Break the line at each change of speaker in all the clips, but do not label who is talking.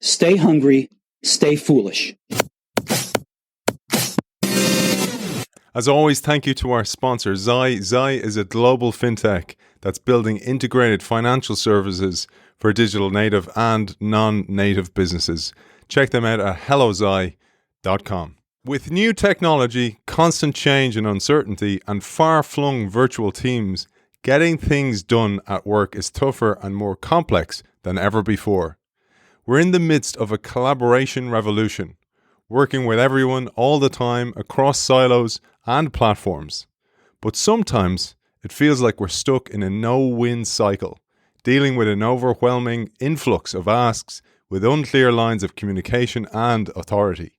Stay hungry, stay foolish.
As always, thank you to our sponsor, Zai. Zai is a global fintech that's building integrated financial services for digital native and non-native businesses. Check them out at hellozai.com. With new technology, constant change and uncertainty, and far-flung virtual teams, getting things done at work is tougher and more complex than ever before. We're in the midst of a collaboration revolution, working with everyone all the time across silos and platforms. But sometimes it feels like we're stuck in a no-win cycle, dealing with an overwhelming influx of asks with unclear lines of communication and authority.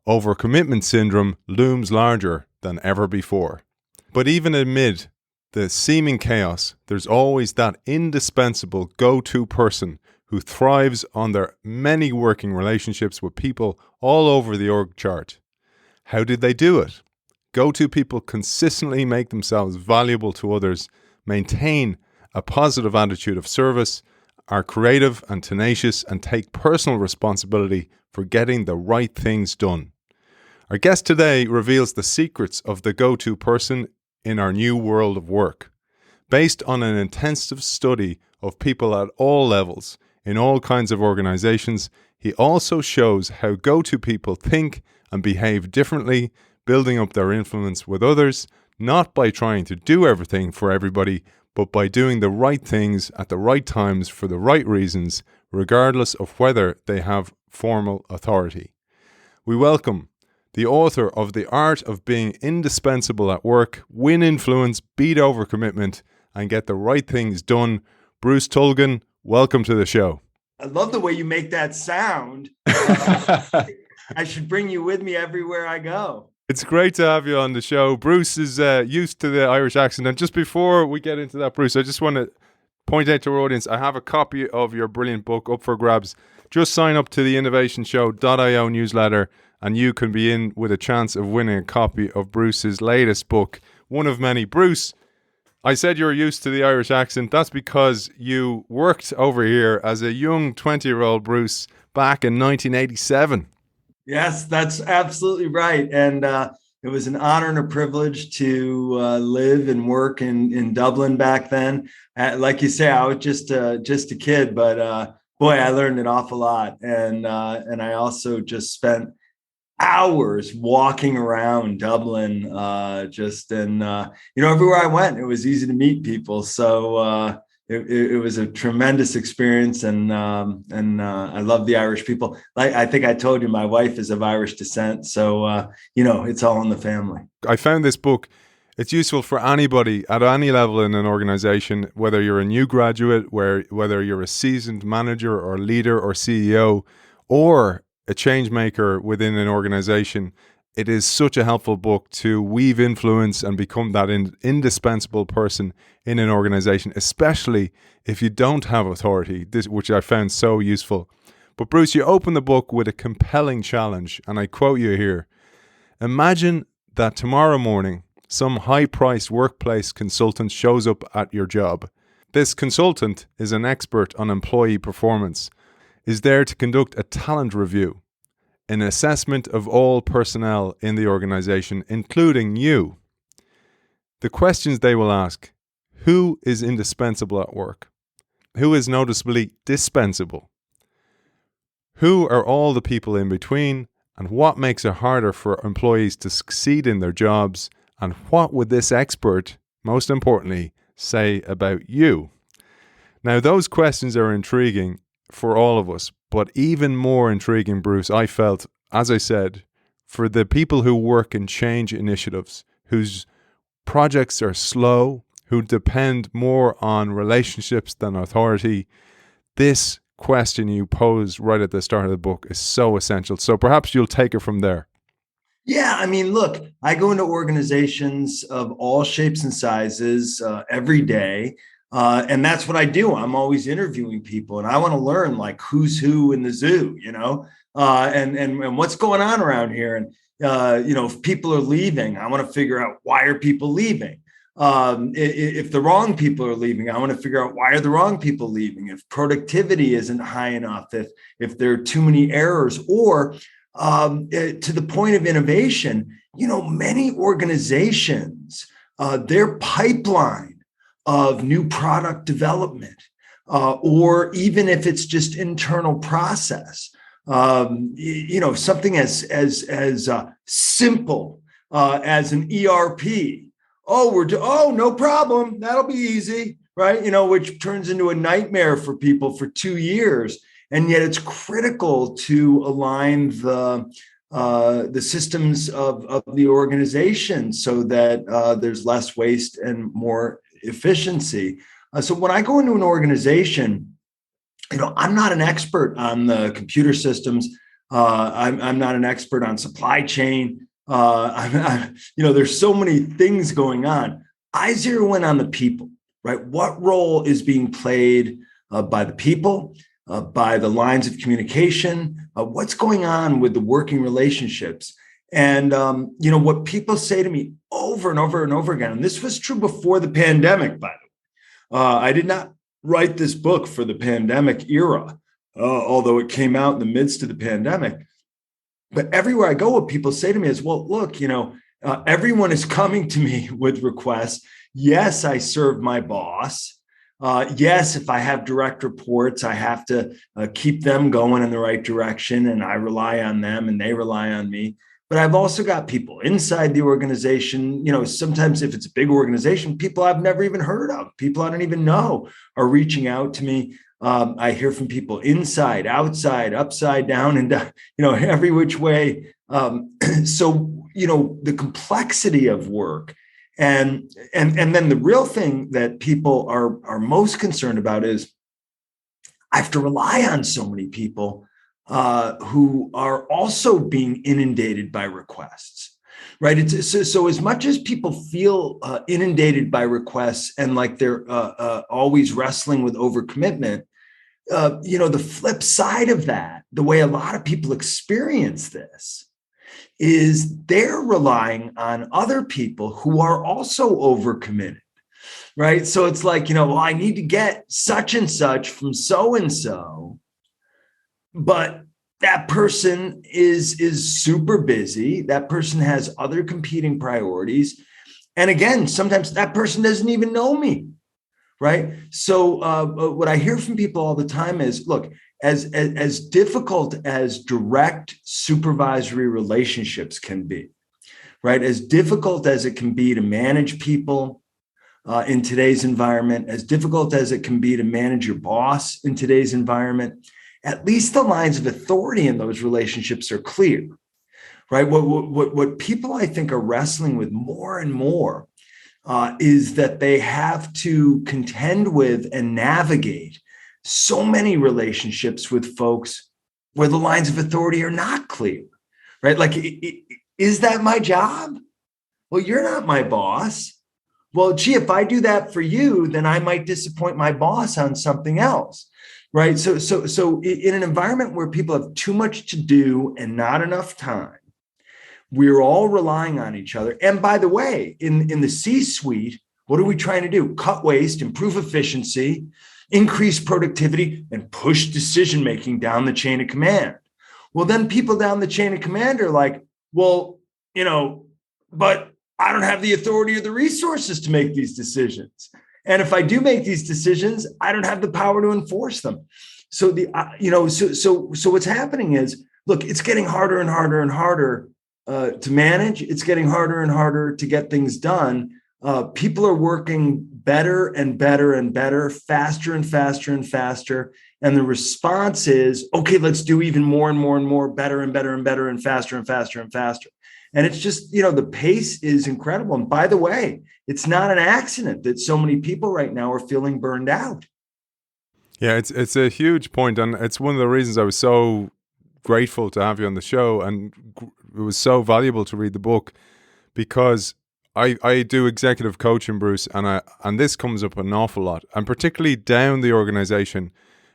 Overcommitment syndrome looms larger than ever before. But even amid the seeming chaos, there's always that indispensable go-to person who thrives on their many working relationships with people all over the org chart. How did they do it? Go-to people consistently make themselves valuable to others, maintain a positive attitude of service, are creative and tenacious, and take personal responsibility for getting the right things done. Our guest today reveals the secrets of the go-to person in our new world of work. Based on an intensive study of people at all levels, in all kinds of organizations, he also shows how go-to people think and behave differently, building up their influence with others, not by trying to do everything for everybody, but by doing the right things at the right times for the right reasons, regardless of whether they have formal authority. We welcome the author of The Art of Being Indispensable at Work, Win Influence, Beat Overcommitment, and Get the Right Things Done, Bruce Tulgan. Welcome to the show.
I love the way you make that sound. I should bring you with me everywhere I go.
It's great to have you on the show. Bruce is used to the Irish accent. And just before we get into that, Bruce, I just want to point out to our audience, I have a copy of your brilliant book up for grabs. Just sign up to the innovationshow.io newsletter and you can be in with a chance of winning a copy of Bruce's latest book, one of many. Bruce, I said you're used to the Irish accent. That's because you worked over here as a young 20-year-old Bruce back in 1987.
Yes, that's absolutely right. And it was an honor and a privilege to live and work in Dublin back then. Like you say, I was just a kid, but boy, I learned an awful lot. And I also just spent hours walking around Dublin, everywhere I went, it was easy to meet people. So it was a tremendous experience, and I love the Irish people. Like I think I told you, my wife is of Irish descent, so it's all in the family.
I found this book. It's useful for anybody at any level in an organization, whether you're a new graduate, whether you're a seasoned manager or leader or CEO, or a change maker within an organization. It is such a helpful book to weave influence and become that indispensable person in an organization, especially if you don't have authority, which I found so useful. But Bruce, you open the book with a compelling challenge, and I quote you here. Imagine that tomorrow morning, some high-priced workplace consultant shows up at your job. This consultant is an expert on employee performance, is there to conduct a talent review, an assessment of all personnel in the organization, including you. The questions they will ask: who is indispensable at work? Who is noticeably dispensable? Who are all the people in between? And what makes it harder for employees to succeed in their jobs? And what would this expert, most importantly, say about you? Now, those questions are intriguing for all of us, but even more intriguing, Bruce, I felt, as I said, for the people who work in change initiatives, whose projects are slow, who depend more on relationships than authority. This question you pose right at the start of the book is so essential. So perhaps you'll take it from there.
Yeah, I mean, look, I go into organizations of all shapes and sizes every day. And that's what I do. I'm always interviewing people, and I want to learn like who's who in the zoo, and what's going on around here. And, if people are leaving, I want to figure out, why are people leaving? If the wrong people are leaving, I want to figure out why are the wrong people leaving. If productivity isn't high enough, if there are too many errors, or to the point of innovation, many organizations, their pipeline of new product development, or even if it's just internal process, something as simple as an ERP. Oh, no problem. That'll be easy, right? Which turns into a nightmare for people for 2 years. And yet it's critical to align the systems of the organization so that there's less waste and more efficiency. So when I go into an organization, I'm not an expert on the computer systems. I'm not an expert on supply chain. There's so many things going on. I zero in on the people, right? What role is being played by the people, by the lines of communication? What's going on with the working relationships? And, what people say to me over and over and over again, and this was true before the pandemic, by the way. I did not write this book for the pandemic era, although it came out in the midst of the pandemic. But everywhere I go, what people say to me is, well, look, everyone is coming to me with requests. Yes, I serve my boss. Yes, if I have direct reports, I have to keep them going in the right direction, and I rely on them and they rely on me. But I've also got people inside the organization. Sometimes if it's a big organization, people I've never even heard of, people I don't even know are reaching out to me. I hear from people inside, outside, upside down, and every which way. So the complexity of work, and then the real thing that people are most concerned about is I have to rely on so many people who are also being inundated by requests. Right. So as much as people feel inundated by requests and like they're always wrestling with overcommitment, the flip side of that, the way a lot of people experience this, is they're relying on other people who are also overcommitted, right? So it's like, I need to get such and such from so and so, but that person is super busy. That person has other competing priorities. And again, sometimes that person doesn't even know me. Right. So what I hear from people all the time is, look, as difficult as direct supervisory relationships can be, right, as difficult as it can be to manage people in today's environment, as difficult as it can be to manage your boss in today's environment, at least the lines of authority in those relationships are clear. Right. What people, I think, are wrestling with more and more is that they have to contend with and navigate so many relationships with folks where the lines of authority are not clear, right? Like, is that my job? Well, you're not my boss. Well, gee, if I do that for you, then I might disappoint my boss on something else, right? So in an environment where people have too much to do and not enough time, we're all relying on each other. And by the way, in the C-suite, what are we trying to do? Cut waste, improve efficiency, increase productivity, and push decision-making down the chain of command. Well, then people down the chain of command are like, well, but I don't have the authority or the resources to make these decisions. And if I do make these decisions, I don't have the power to enforce them. So so what's happening is, look, it's getting harder and harder and harder to manage. It's getting harder and harder to get things done. People are working better and better and better, faster and faster and faster. And the response is, okay, let's do even more and more and more, better and better and better and faster and faster and faster. And it's just, the pace is incredible. And by the way, it's not an accident that so many people right now are feeling burned out.
Yeah, it's a huge point, and it's one of the reasons I was so grateful to have you on the show, and it was so valuable to read the book, because I do executive coaching, Bruce, and this comes up an awful lot, and particularly down the organization.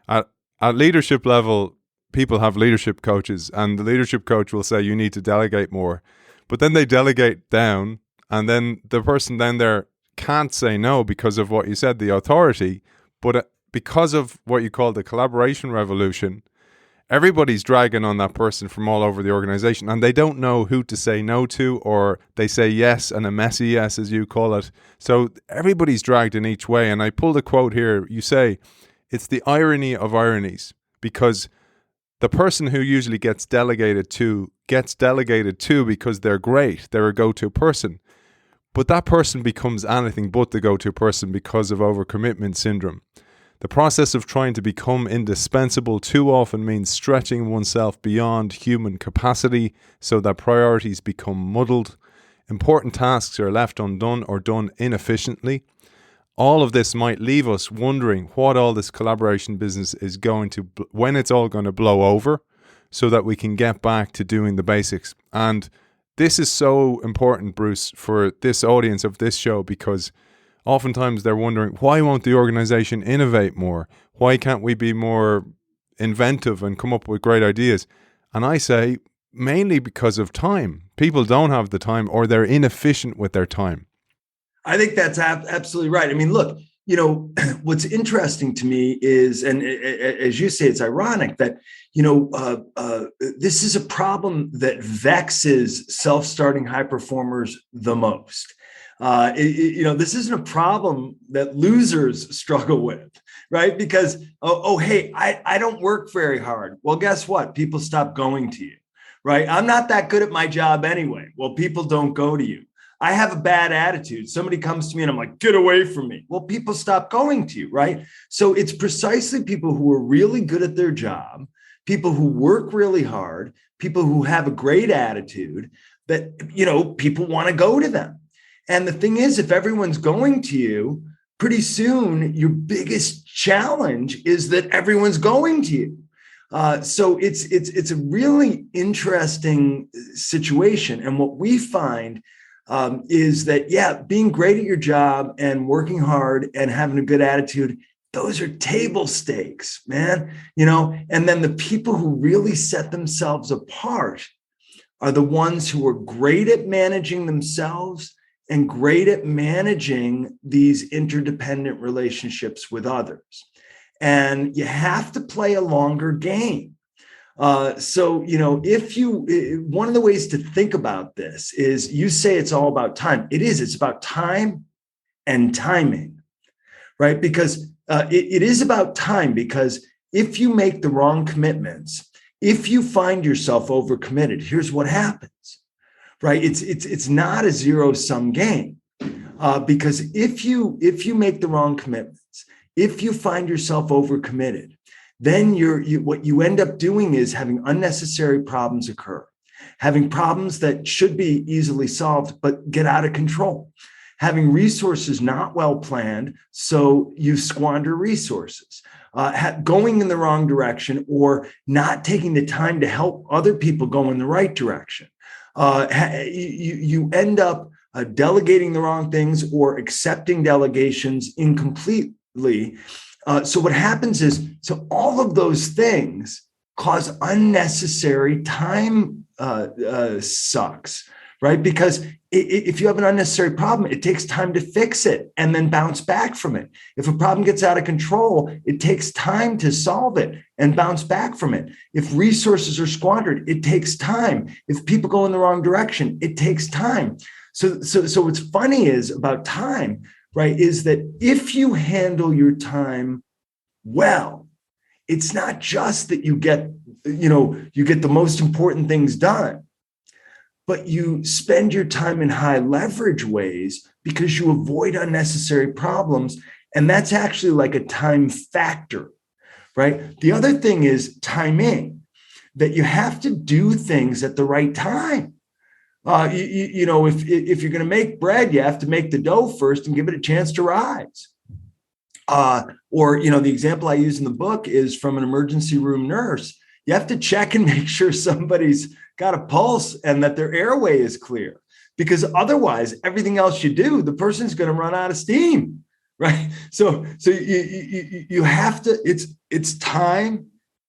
At leadership level, people have leadership coaches, and the leadership coach will say you need to delegate more, but then they delegate down, and then the person down there can't say no because of what you said, the authority, but because of what you call the collaboration revolution, everybody's dragging on that person from all over the organization, and they don't know who to say no to, or they say yes, and a messy yes, as you call it. So everybody's dragged in each way. And I pulled a quote here. You say, it's the irony of ironies, because the person who usually gets delegated to because they're great, they're a go-to person. But that person becomes anything but the go-to person because of overcommitment syndrome. The process of trying to become indispensable too often means stretching oneself beyond human capacity so that priorities become muddled. Important tasks are left undone or done inefficiently. All of this might leave us wondering what all this collaboration business is going to, when it's all going to blow over, so that we can get back to doing the basics. And this is so important, Bruce, for this audience of this show, because oftentimes they're wondering, why won't the organization innovate more? Why can't we be more inventive and come up with great ideas? And I say, mainly because of time. People don't have the time, or they're inefficient with their time.
I think that's absolutely right. I mean, look, what's interesting to me is, and as you say, it's ironic that, this is a problem that vexes self-starting high performers the most. This isn't a problem that losers struggle with, right? Because, hey, I don't work very hard. Well, guess what? People stop going to you, right? I'm not that good at my job anyway. Well, people don't go to you. I have a bad attitude. Somebody comes to me and I'm like, get away from me. Well, people stop going to you, right? So it's precisely people who are really good at their job, people who work really hard, people who have a great attitude that, people want to go to them. And the thing is, if everyone's going to you, pretty soon your biggest challenge is that everyone's going to you. So it's a really interesting situation. And what we find is that, being great at your job and working hard and having a good attitude, those are table stakes, man. And then the people who really set themselves apart are the ones who are great at managing themselves and great at managing these interdependent relationships with others. And you have to play a longer game. So, one of the ways to think about this is, you say it's all about time. It is. It's about time and timing, right? Because it is about time, because if you make the wrong commitments, if you find yourself overcommitted, here's what happens, right? It's not a zero-sum game, because if you make the wrong commitments, if you find yourself overcommitted, then what you end up doing is having unnecessary problems occur, having problems that should be easily solved but get out of control, having resources not well planned, so you squander resources, going in the wrong direction, or not taking the time to help other people go in the right direction. You end up delegating the wrong things or accepting delegations incompletely. So what happens is, all of those things cause unnecessary time sucks, right? Because if you have an unnecessary problem, it takes time to fix it and then bounce back from it. If a problem gets out of control, it takes time to solve it and bounce back from it. If resources are squandered, it takes time. If people go in the wrong direction, it takes time. So what's funny is about time, right, is that if you handle your time well, it's not just that you get the most important things done, but you spend your time in high leverage ways because you avoid unnecessary problems. And that's actually like a time factor, right? The other thing is timing, that you have to do things at the right time. If you're going to make bread, you have to make the dough first and give it a chance to rise. The example I use in the book is from an emergency room nurse. You have to check and make sure somebody's got a pulse and that their airway is clear, because otherwise everything else you do, the person's going to run out of steam, right? So you have to, it's time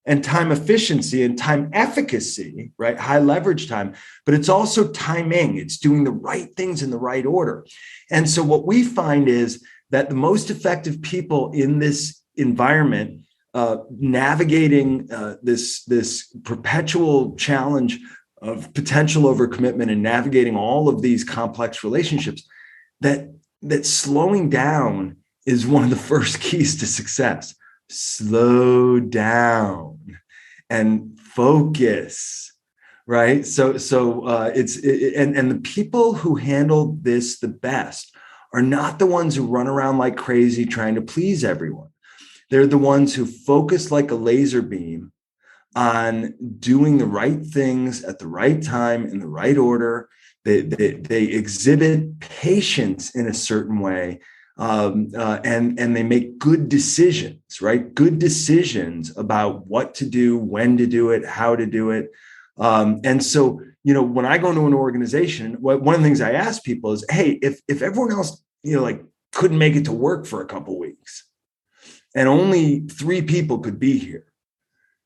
and time efficiency and time efficacy, right? High leverage time, but it's also timing. It's doing the right things in the right order. And so what we find is that the most effective people in this environment, navigating this perpetual challenge of potential overcommitment and navigating all of these complex relationships, that slowing down is one of the first keys to success. Slow down and focus, right? So and the people who handle this the best are not the ones who run around like crazy trying to please everyone. They're the ones who focus like a laser beam on doing the right things at the right time in the right order. They exhibit patience in a certain way. And they make good decisions, right? Good decisions about what to do, when to do it, how to do it. And so, when I go into an organization, one of the things I ask people is, hey, if everyone else, couldn't make it to work for a couple of weeks and only 3 people could be here,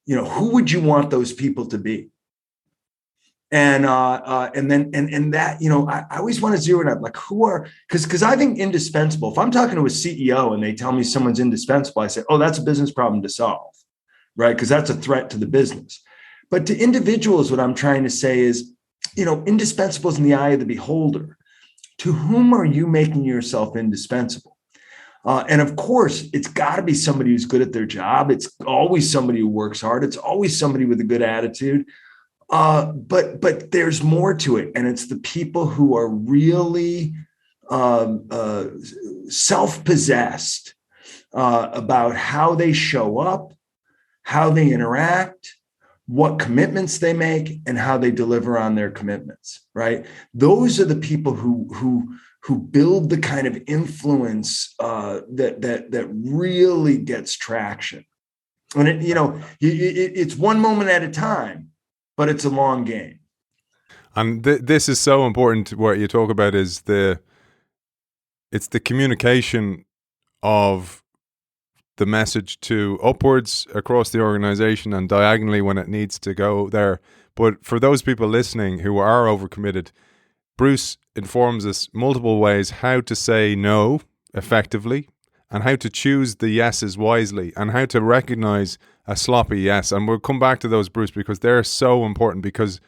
who would you want those people to be? And that, I always want to zero in on like who are, because I think indispensable. If I'm talking to a CEO and they tell me someone's indispensable, I say, oh, that's a business problem to solve, right? Because that's a threat to the business. But to individuals, what I'm trying to say is, indispensable is in the eye of the beholder. To whom are you making yourself indispensable? And of course, it's got to be somebody who's good at their job. It's always somebody who works hard. It's always somebody with a good attitude. But there's more to it. And it's the people who are really self-possessed about how they show up, how they interact, what commitments they make, and how they deliver on their commitments, right? Those are the people who build the kind of influence that really gets traction. And it's one moment at a time, but it's a long game.
And this is so important. What you talk about is it's the communication of the message to upwards across the organization and diagonally when it needs to go there. But for those people listening who are overcommitted, Bruce informs us multiple ways how to say no effectively and how to choose the yeses wisely and how to recognize a sloppy yes. And we'll come back to those, Bruce, because they're so important, because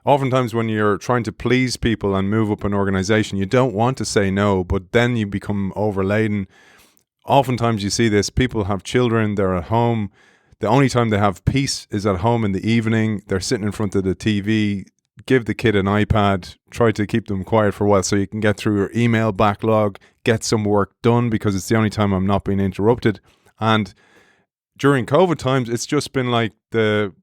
oftentimes when you're trying to please people and move up an organization, you don't want to say no, but then you become overladen. Oftentimes you see this, people have children, they're at home. The only time they have peace is at home in the evening. They're sitting in front of the TV. Give the kid an iPad, try to keep them quiet for a while so you can get through your email backlog, get some work done because it's the only time I'm not being interrupted. And during COVID times, it's just been like the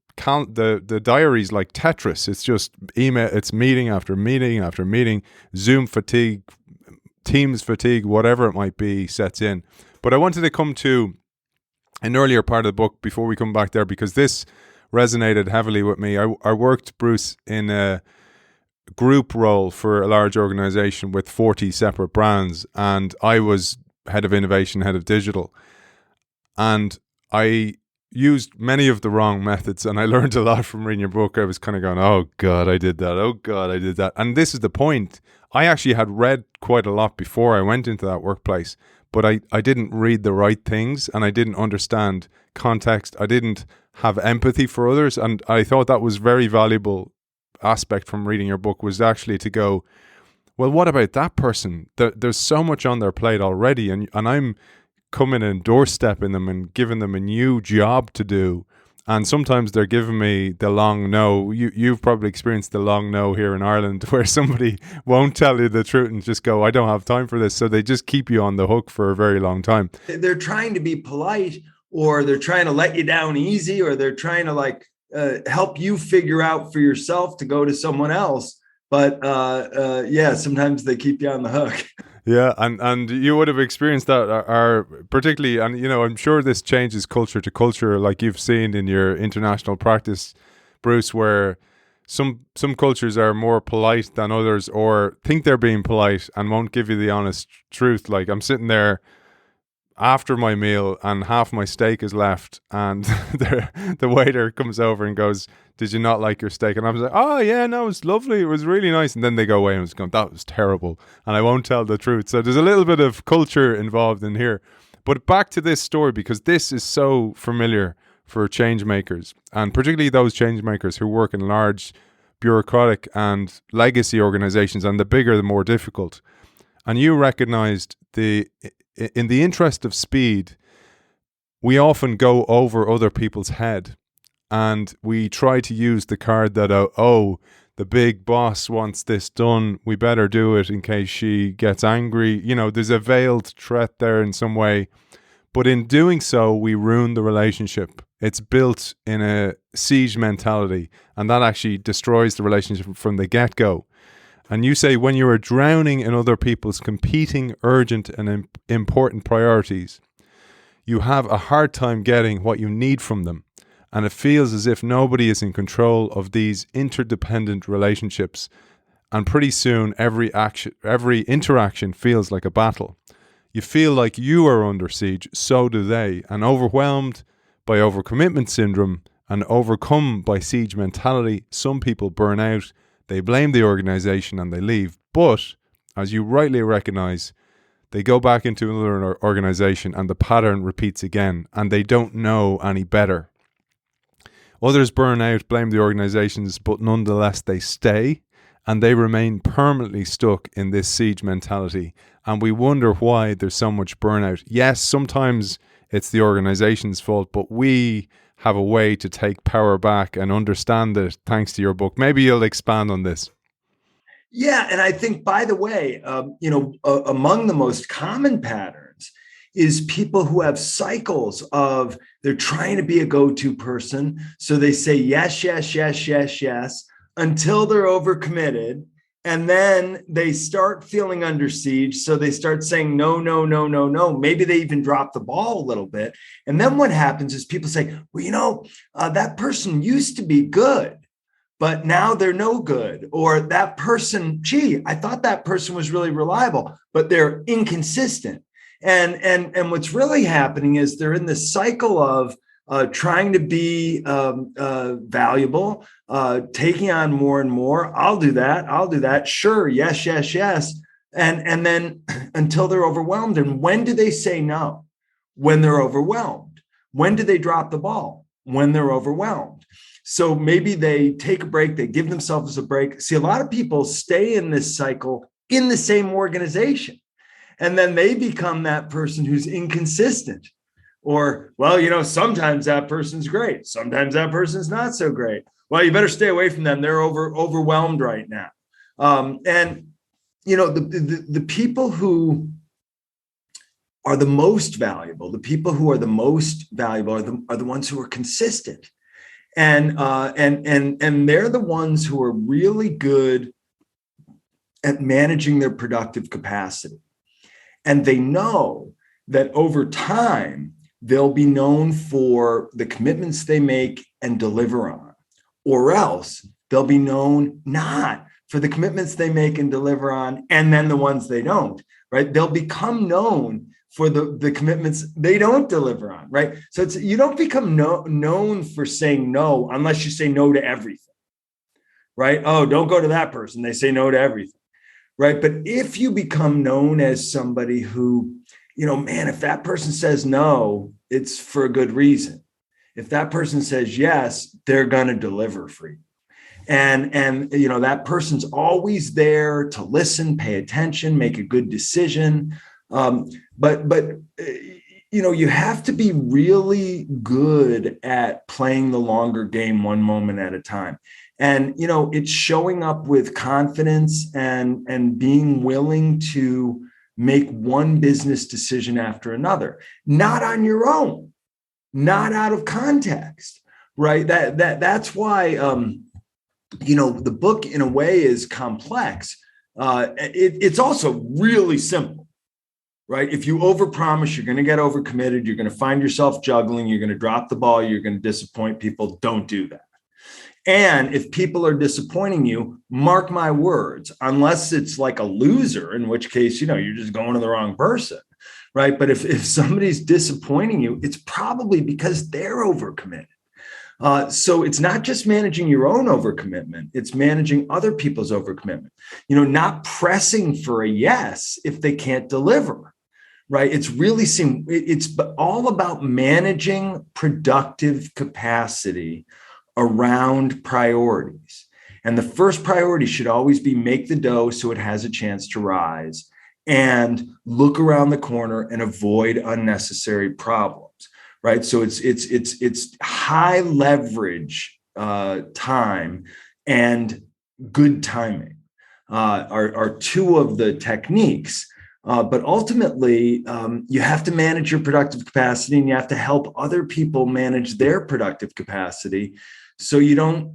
diaries like Tetris. It's just email, it's meeting after meeting after meeting, Zoom fatigue, Teams fatigue, whatever it might be, sets in. But I wanted to come to an earlier part of the book before we come back there, because this resonated heavily with me. I worked, Bruce, in a group role for a large organization with 40 separate brands, and I was head of innovation, head of digital. And I used many of the wrong methods, and I learned a lot from reading your book. I was kind of going, oh God, I did that. Oh God, I did that. And this is the point. I actually had read quite a lot before I went into that workplace, but I didn't read the right things and I didn't understand context. I didn't have empathy for others. And I thought that was very valuable aspect from reading your book, was actually to go, well, what about that person? There's so much on their plate already, and I'm coming and doorstepping them and giving them a new job to do. And sometimes they're giving me the long no. You've probably experienced the long no here in Ireland, where somebody won't tell you the truth and just go, I don't have time for this. So they just keep you on the hook for a very long time.
They're trying to be polite, or they're trying to let you down easy, or they're trying to help you figure out for yourself to go to someone else. But sometimes they keep you on the hook.
Yeah, and you would have experienced that, are particularly, and I'm sure this changes culture to culture, like you've seen in your international practice, Bruce, where some cultures are more polite than others, or think they're being polite and won't give you the honest truth. Like I'm sitting there after my meal and half my steak is left, and the waiter comes over and goes, "Did you not like your steak?" And I was like, "Oh yeah, no, it was lovely. It was really nice." And then they go away and I was going, "That was terrible," and I won't tell the truth. So there's a little bit of culture involved in here. But back to this story, because this is so familiar for change makers, and particularly those change makers who work in large bureaucratic and legacy organizations, and the bigger, the more difficult. And you recognized in the interest of speed, we often go over other people's head, and we try to use the card that, oh, the big boss wants this done, we better do it in case she gets angry. You know, there's a veiled threat there in some way. But in doing so, we ruin the relationship. It's built in a siege mentality, and that actually destroys the relationship from the get-go. And you say when you are drowning in other people's competing, urgent, and important priorities, you have a hard time getting what you need from them. And it feels as if nobody is in control of these interdependent relationships. And pretty soon, every interaction feels like a battle. You feel like you are under siege, so do they. And overwhelmed by overcommitment syndrome and overcome by siege mentality, some people burn out, they blame the organization, and they leave. But, as you rightly recognize, they go back into another organization and the pattern repeats again, and they don't know any better. Others burn out, blame the organizations, but nonetheless they stay, and they remain permanently stuck in this siege mentality. And we wonder why there's so much burnout. Yes, sometimes it's the organization's fault, but we have a way to take power back and understand it thanks to your book. Maybe you'll expand on this.
Yeah, and I think, by the way, among the most common patterns is people who have cycles of they're trying to be a go-to person. So they say yes, yes, yes, yes, yes, until they're overcommitted. And then they start feeling under siege. So they start saying no, no, no, no, no. Maybe they even drop the ball a little bit. And then what happens is people say, well, that person used to be good, but now they're no good. Or that person, gee, I thought that person was really reliable, but they're inconsistent. And what's really happening is they're in this cycle of trying to be valuable, taking on more and more. I'll do that. Sure. Yes, yes, yes. And then until they're overwhelmed. And when do they say no? When they're overwhelmed. When do they drop the ball? When they're overwhelmed. So maybe they take a break, they give themselves a break. See, a lot of people stay in this cycle in the same organization. And then they become that person who's inconsistent. Or, sometimes that person's great. Sometimes that person's not so great. Well, you better stay away from them. They're overwhelmed right now. The people who are the most valuable, are the ones who are consistent. And they're the ones who are really good at managing their productive capacity. And they know that over time, they'll be known for the commitments they make and deliver on, or else they'll be known not for the commitments they make and deliver on, and then the ones they don't, right? They'll become known for the commitments they don't deliver on, right? So you don't become known for saying no unless you say no to everything, right? Oh, don't go to that person. They say no to everything, right? But if you become known as somebody who, if that person says no, it's for a good reason. If that person says yes, they're going to deliver for you. And that person's always there to listen, pay attention, make a good decision. But you have to be really good at playing the longer game one moment at a time. And, it's showing up with confidence and being willing to make one business decision after another, not on your own, not out of context, right? That's why, the book in a way is complex. It's also really simple, right? If you overpromise, you're going to get overcommitted. You're going to find yourself juggling. You're going to drop the ball. You're going to disappoint people. Don't do that. And if people are disappointing you, mark my words, unless it's like a loser, in which case, you're just going to the wrong person, right? But if somebody's disappointing you, it's probably because they're overcommitted. So it's not just managing your own overcommitment, it's managing other people's overcommitment. Not pressing for a yes if they can't deliver, right? It's all about managing productive capacity around priorities. And the first priority should always be make the dough so it has a chance to rise, and look around the corner and avoid unnecessary problems. Right, so it's high leverage time and good timing are two of the techniques. But ultimately, you have to manage your productive capacity, and you have to help other people manage their productive capacity, so you don't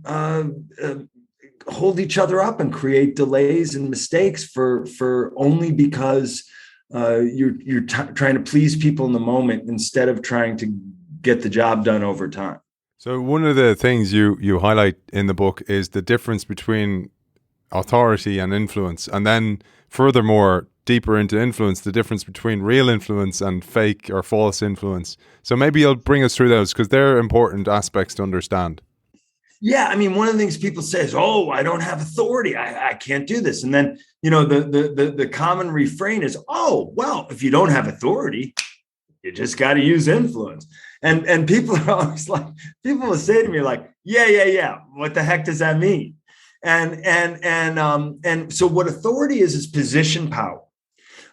hold each other up and create delays and mistakes for only because you're trying to please people in the moment instead of trying to get the job done over time.
So one of the things you highlight in the book is the difference between authority and influence, and then furthermore, deeper into influence, the difference between real influence and fake or false influence. So maybe you'll bring us through those, because they're important aspects to understand.
Yeah, I mean, one of the things people say is, "Oh, I don't have authority. I can't do this." And then, the common refrain is, "Oh, well, if you don't have authority, you just got to use influence." And people are always like, people will say to me like, "Yeah. What the heck does that mean?" And so what authority is position power.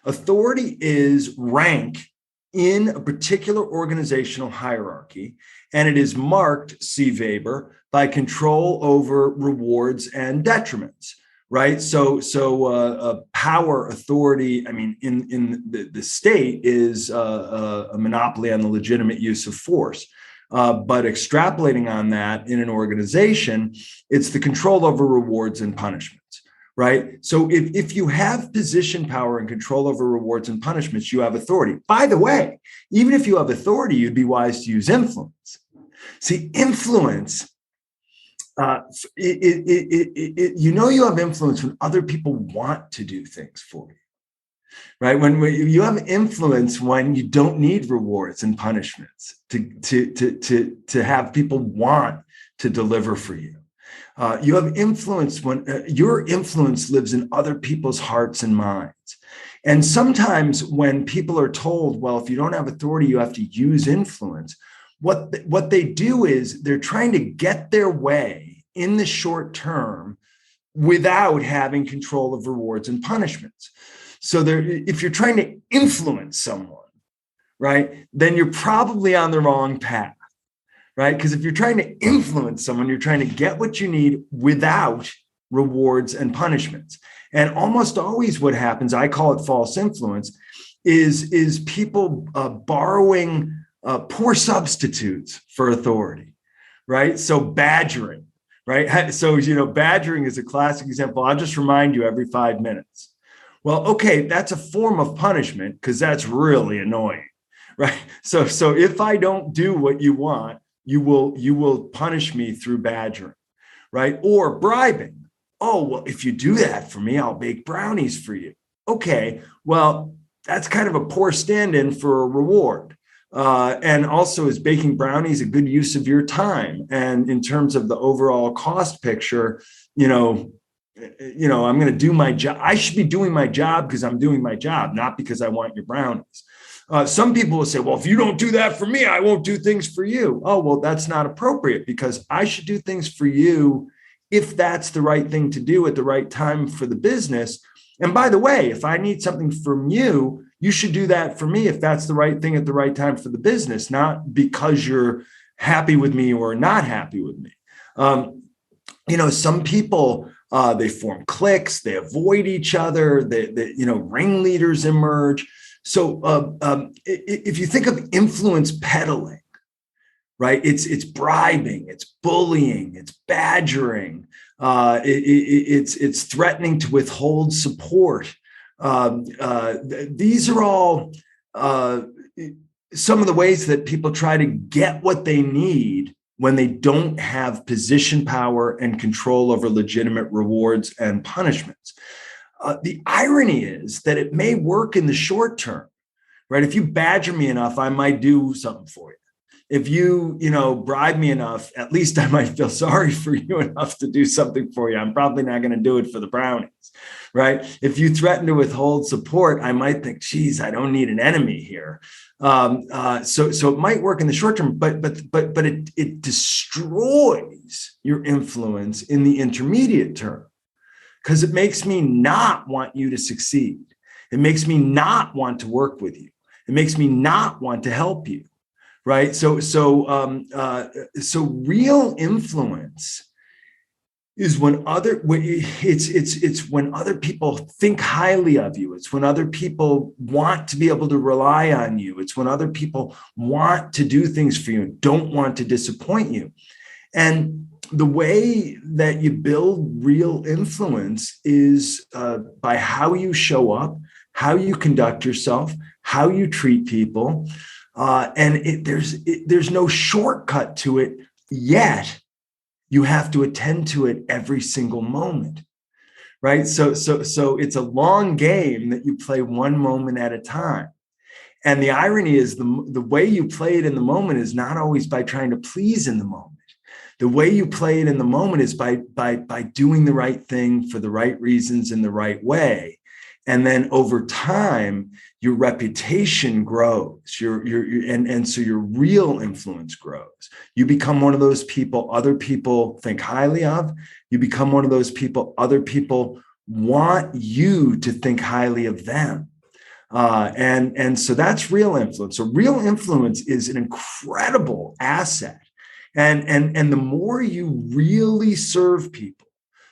Authority is rank in a particular organizational hierarchy, and it is marked, C. Weber, by control over rewards and detriments, right? So power, authority, I mean, in the state is a monopoly on the legitimate use of force. But extrapolating on that in an organization, it's the control over rewards and punishments. Right. So if you have position power and control over rewards and punishments, you have authority. By the way, even if you have authority, you'd be wise to use influence. See, influence, you have influence when other people want to do things for you. Right. When you have influence when you don't need rewards and punishments to have people want to deliver for you. You have influence when your influence lives in other people's hearts and minds. And sometimes when people are told, well, if you don't have authority, you have to use influence, what they do is they're trying to get their way in the short term without having control of rewards and punishments. So if you're trying to influence someone, right, then you're probably on the wrong path. Right? Because if you're trying to influence someone, you're trying to get what you need without rewards and punishments. And almost always what happens, I call it false influence, is people borrowing poor substitutes for authority, right? So badgering, right? So, badgering is a classic example. I'll just remind you every 5 minutes. Well, okay, that's a form of punishment because that's really annoying, right? So if I don't do what you want, you will punish me through badgering, right? Or bribing. Oh, well, if you do that for me, I'll bake brownies for you. Okay, well, that's kind of a poor stand-in for a reward. And also, is baking brownies a good use of your time? And in terms of the overall cost picture, I'm going to do my job. I should be doing my job because I'm doing my job, not because I want your brownies. Some people will say, well, if you don't do that for me, I won't do things for you. Oh, well, that's not appropriate because I should do things for you if that's the right thing to do at the right time for the business. And by the way, if I need something from you, you should do that for me if that's the right thing at the right time for the business, not because you're happy with me or not happy with me. Some people, they form cliques, they avoid each other, ringleaders emerge. So if you think of influence peddling, right, it's bribing, it's bullying, it's badgering, it's threatening to withhold support. These are all some of the ways that people try to get what they need when they don't have position power and control over legitimate rewards and punishments. The irony is that it may work in the short term, right? If you badger me enough, I might do something for you. If you, bribe me enough, at least I might feel sorry for you enough to do something for you. I'm probably not going to do it for the brownies, right? If you threaten to withhold support, I might think, geez, I don't need an enemy here. So it might work in the short term, but it destroys your influence in the intermediate term, because it makes me not want you to succeed. It makes me not want to work with you. It makes me not want to help you. Right. So real influence is when it's when other people think highly of you. It's when other people want to be able to rely on you. It's when other people want to do things for you and don't want to disappoint you. And the way that you build real influence is by how you show up, how you conduct yourself, how you treat people. There's no shortcut to it yet. You have to attend to it every single moment, right? So it's a long game that you play one moment at a time. And the irony is the way you play it in the moment is not always by trying to please in the moment. The way you play it in the moment is by doing the right thing for the right reasons in the right way. And then over time, your reputation grows. And so your real influence grows. You become one of those people other people think highly of. You become one of those people other people want you to think highly of them. And so that's real influence. So real influence is an incredible asset. And the more you really serve people,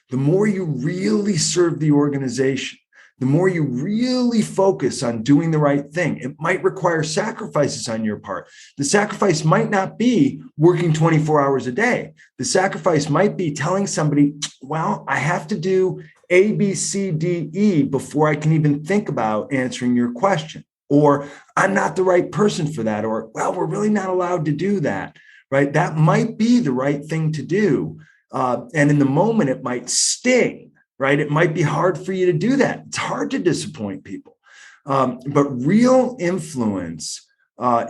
the more you really serve the organization, the more you really focus on doing the right thing. It might require sacrifices on your part. The sacrifice might not be working 24 hours a day. The sacrifice might be telling somebody, well, I have to do A, B, C, D, E before I can even think about answering your question. Or I'm not the right person for that. Or, well, we're really not allowed to do that, right? That might be the right thing to do. And in the moment, it might sting. Right? It might be hard for you to do that. It's hard to disappoint people. But real influence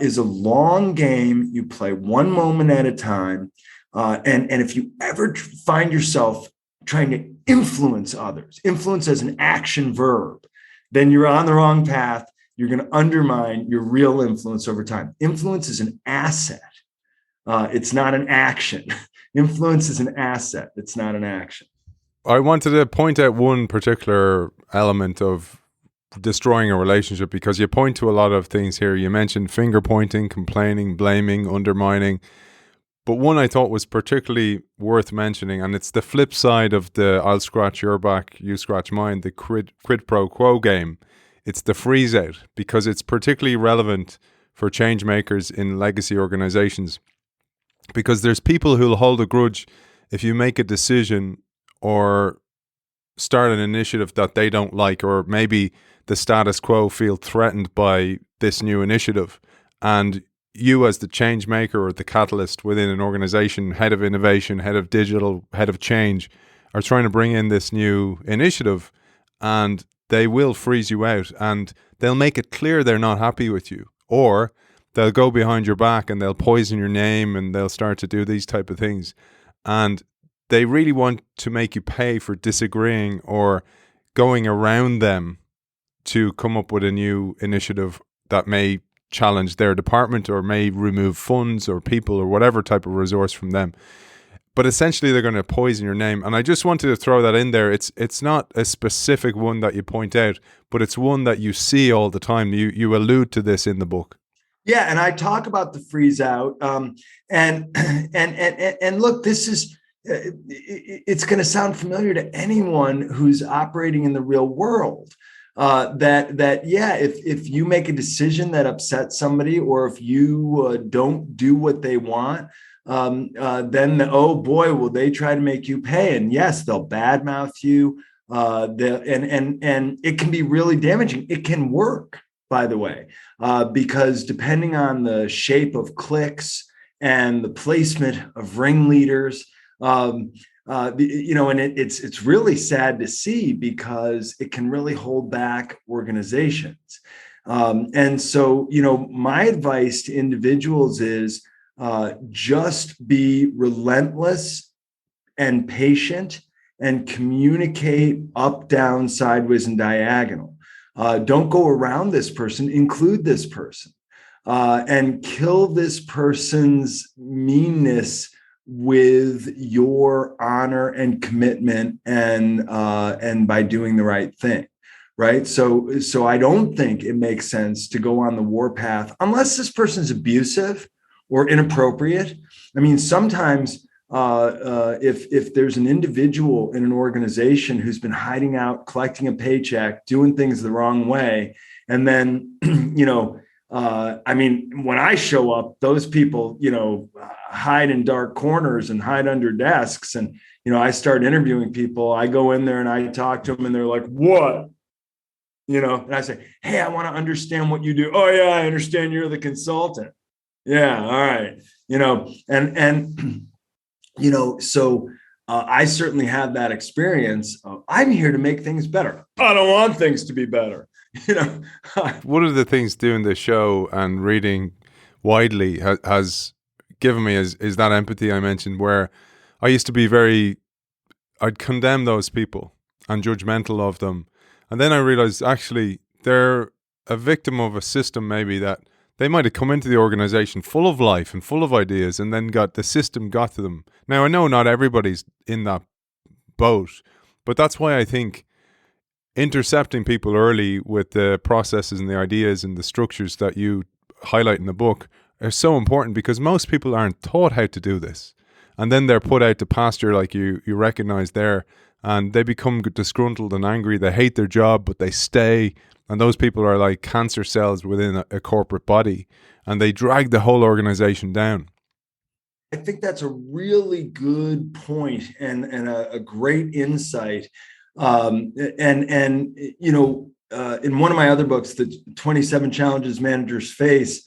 is a long game. You play one moment at a time. And if you ever find yourself trying to influence others, influence as an action verb, then you're on the wrong path. You're going to undermine your real influence over time. Influence is an asset. It's not an action. Influence is an asset. It's not an action.
I wanted to point out one particular element of destroying a relationship, because you point to a lot of things here. You mentioned finger pointing, complaining, blaming, undermining. But one I thought was particularly worth mentioning, and it's the flip side of the I'll scratch your back, you scratch mine, the quid pro quo game. It's the freeze out, because it's particularly relevant for change makers in legacy organizations. Because there's people who'll hold a grudge if you make a decision or start an initiative that they don't like, or maybe the status quo feel threatened by this new initiative. And you as the change maker or the catalyst within an organization, head of innovation, head of digital, head of change, are trying to bring in this new initiative, and they will freeze you out, and they'll make it clear they're not happy with you, or they'll go behind your back and they'll poison your name and they'll start to do these type of things. And they really want to make you pay for disagreeing or going around them to come up with a new initiative that may challenge their department or may remove funds or people or whatever type of resource from them. But essentially, they're going to poison your name. And I just wanted to throw that in there. It's not a specific one that you point out, but it's one that you see all the time. You allude to this in the book.
Yeah, and I talk about the freeze out. And look, this is, it's going to sound familiar to anyone who's operating in the real world. If you make a decision that upsets somebody, or if you don't do what they want, then oh boy, will they try to make you pay? And yes, they'll badmouth you. And it can be really damaging. It can work, by the way, because depending on the shape of cliques and the placement of ringleaders, and it's really sad to see, because it can really hold back organizations. And so, my advice to individuals is just be relentless and patient and communicate up, down, sideways, and diagonal. Don't go around this person, include this person, and kill this person's meanness with your honor and commitment, and by doing the right thing. Right. So I don't think it makes sense to go on the warpath unless this person's abusive or inappropriate. I mean, sometimes if there's an individual in an organization who's been hiding out, collecting a paycheck, doing things the wrong way, and then, I mean, when I show up, those people, hide in dark corners and hide under desks. And, I start interviewing people. I go in there and I talk to them and they're like, what? And I say, hey, I want to understand what you do. Oh, yeah, I understand you're the consultant. Yeah. All right. So I certainly had that experience. I'm here to make things better. I don't want things to be better.
One of the things doing this show and reading widely has given me is that empathy I mentioned, where I used to be I'd condemn those people and judgmental of them. And then I realized actually they're a victim of a system, maybe, that they might have come into the organization full of life and full of ideas, and then the system got to them. Now, I know not everybody's in that boat, but that's why I think intercepting people early with the processes and the ideas and the structures that you highlight in the book are so important, because most people aren't taught how to do this. And then they're put out to pasture, like you recognize there, and they become disgruntled and angry. They hate their job, but they stay. And those people are like cancer cells within a corporate body, and they drag the whole organization down.
I think that's a really good point and a great insight. In one of my other books, the 27 Challenges Managers Face,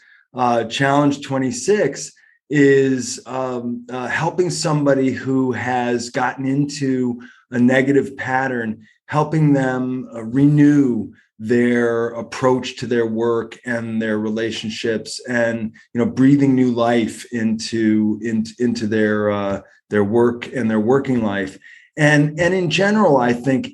Challenge 26 is helping somebody who has gotten into a negative pattern, helping them renew their approach to their work and their relationships, and breathing new life into their work and their working life. And in general, I think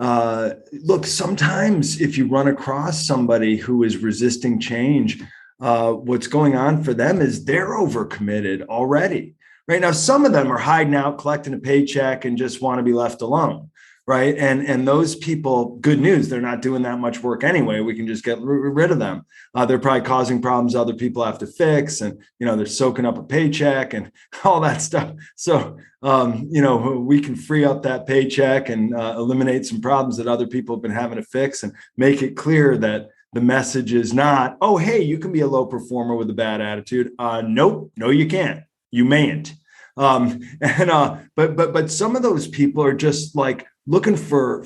look, sometimes if you run across somebody who is resisting change, what's going on for them is they're overcommitted already. Right now, some of them are hiding out, collecting a paycheck, and just want to be left alone. Right. And those people, good news, they're not doing that much work anyway. We can just get rid of them. They're probably causing problems other people have to fix. And, they're soaking up a paycheck and all that stuff. So, we can free up that paycheck and eliminate some problems that other people have been having to fix, and make it clear that the message is not, oh, hey, you can be a low performer with a bad attitude. Nope. No, you can't. You mayn't. But some of those people are just like looking for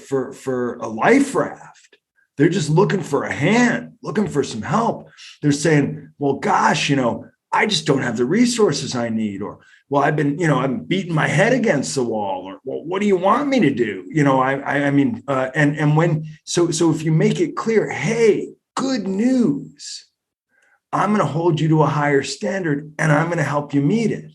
a life raft. They're just looking for a hand, looking for some help. They're saying, well, gosh, I just don't have the resources I need. Or, well, I'm beating my head against the wall. Or, well, what do you want me to do? So if you make it clear, hey, good news, I'm going to hold you to a higher standard and I'm going to help you meet it.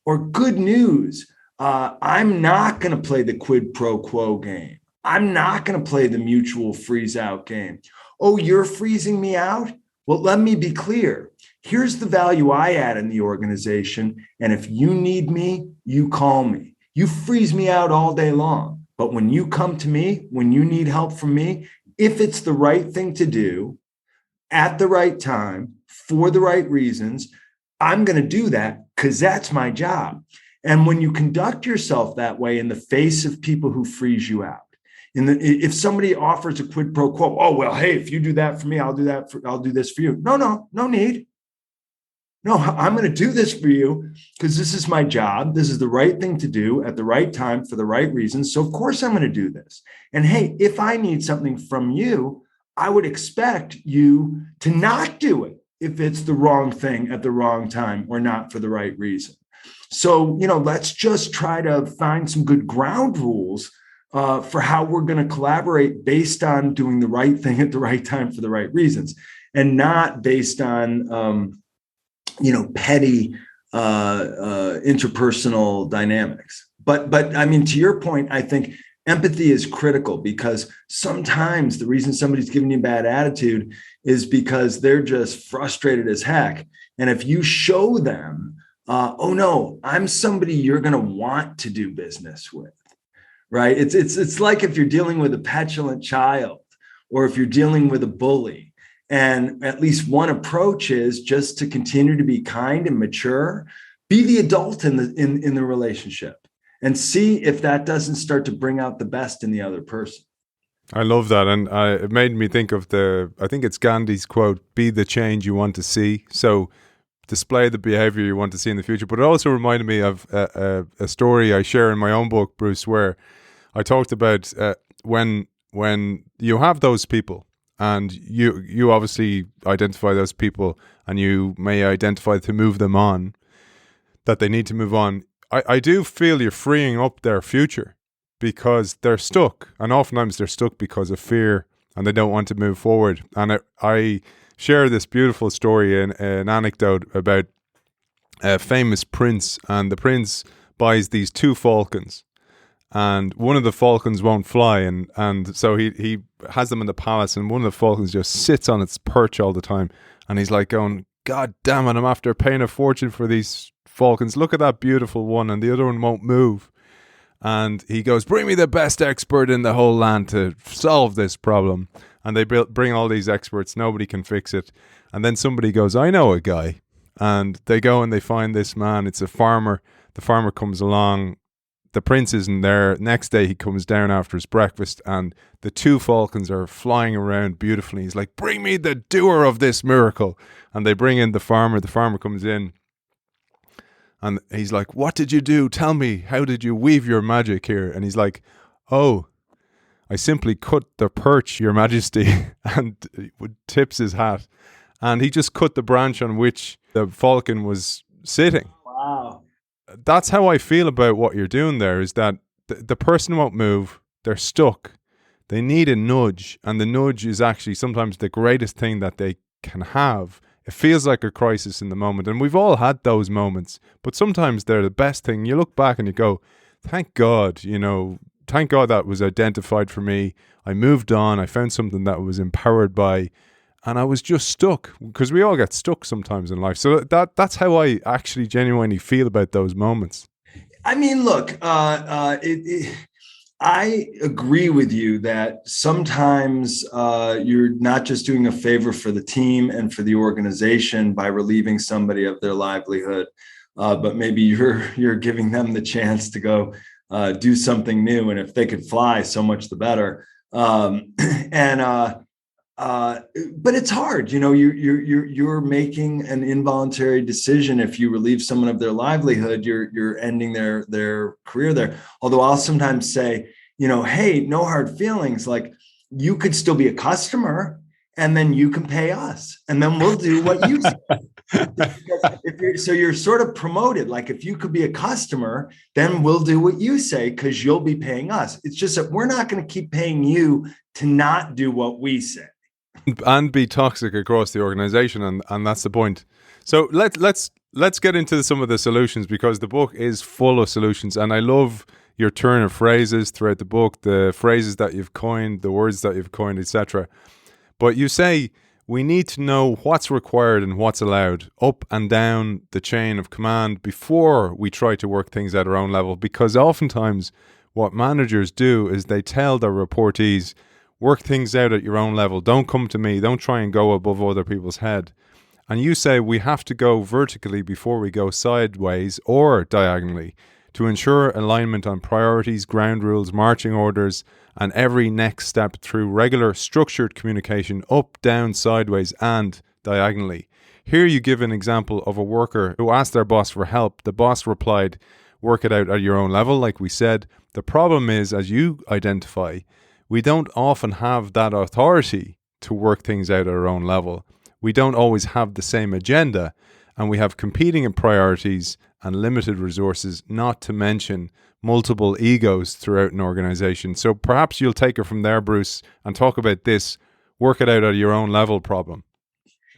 Or good news, I'm not going to play the quid pro quo game. I'm not going to play the mutual freeze out game. Oh, you're freezing me out? Well, let me be clear. Here's the value I add in the organization. And if you need me, you call me. You freeze me out all day long. But when you come to me, when you need help from me, if it's the right thing to do at the right time for the right reasons, I'm going to do that because that's my job. And when you conduct yourself that way in the face of people who freeze you out, if somebody offers a quid pro quo, oh, well, hey, if you do that for me, I'll do this for you. No need. No, I'm going to do this for you because this is my job. This is the right thing to do at the right time for the right reasons. So of course I'm going to do this. And hey, if I need something from you, I would expect you to not do it if it's the wrong thing at the wrong time or not for the right reason. So, let's just try to find some good ground rules for how we're going to collaborate based on doing the right thing at the right time for the right reasons, and not based on petty interpersonal dynamics. But I mean, to your point, I think empathy is critical, because sometimes the reason somebody's giving you a bad attitude is because they're just frustrated as heck. And if you show them, oh no, I'm somebody you're going to want to do business with, right? It's like if you're dealing with a petulant child, or if you're dealing with a bully. And at least one approach is just to continue to be kind and mature, be the adult in the relationship, and see if that doesn't start to bring out the best in the other person.
I love that. And it made me think of I think it's Gandhi's quote, be the change you want to see. So display the behavior you want to see in the future. But it also reminded me of a story I share in my own book, Bruce, where I talked about when you have those people, and you obviously identify those people, and you may identify to move them on, that they need to move on. I do feel you're freeing up their future, because they're stuck, and oftentimes they're stuck because of fear, and they don't want to move forward. And I share this beautiful story, an anecdote about a famous prince, and the prince buys these 2 falcons, and one of the falcons won't fly, and so he has them in the palace, and one of the falcons just sits on its perch all the time, and he's like going, God damn it, I'm after paying a fortune for these falcons. Look at that beautiful one, and the other one won't move. And he goes, bring me the best expert in the whole land to solve this problem. And they bring all these experts. Nobody can fix it. And then somebody goes, I know a guy. And they go and they find this man. It's a farmer. The farmer comes along. The prince isn't there. Next day he comes down after his breakfast, and the 2 falcons are flying around beautifully. He's like, bring me the doer of this miracle. And they bring in the farmer. The farmer comes in, and he's like, what did you do? Tell me, how did you weave your magic here? And he's like, oh, I simply cut the perch, your majesty, and tips his hat. And he just cut the branch on which the falcon was sitting.
Wow.
That's how I feel about what you're doing there, is that the person won't move. They're stuck. They need a nudge. And the nudge is actually sometimes the greatest thing that they can have. It feels like a crisis in the moment. And we've all had those moments. But sometimes they're the best thing. You look back and you go, thank God, thank God that was identified for me. I moved on. I found something that I was empowered by. And I was just stuck, because we all get stuck sometimes in life. So that's how I actually genuinely feel about those moments.
I mean, look, I agree with you that sometimes you're not just doing a favor for the team and for the organization by relieving somebody of their livelihood, but maybe you're giving them the chance to go do something new. And if they could fly, so much the better. But it's hard, you're making an involuntary decision. If you relieve someone of their livelihood, you're ending their career there. Although I'll sometimes say, hey, no hard feelings. Like, you could still be a customer, and then you can pay us, and then we'll do what you say. So you're sort of promoted. Like, if you could be a customer, then we'll do what you say, because you'll be paying us. It's just that we're not going to keep paying you to not do what we say.
And be toxic across the organization, and that's the point. So let's get into some of the solutions, because the book is full of solutions, and I love your turn of phrases throughout the book, the phrases that you've coined, the words that you've coined, etc. But you say we need to know what's required and what's allowed up and down the chain of command before we try to work things at our own level, because oftentimes what managers do is they tell their reportees, work things out at your own level. Don't come to me. Don't try and go above other people's head. And you say we have to go vertically before we go sideways or diagonally to ensure alignment on priorities, ground rules, marching orders, and every next step through regular structured communication up, down, sideways, and diagonally. Here you give an example of a worker who asked their boss for help. The boss replied, work it out at your own level, like we said. The problem is, as you identify, we don't often have that authority to work things out at our own level. We don't always have the same agenda, and we have competing priorities and limited resources, not to mention multiple egos throughout an organization. So perhaps you'll take it from there, Bruce, and talk about this work it out at your own level problem.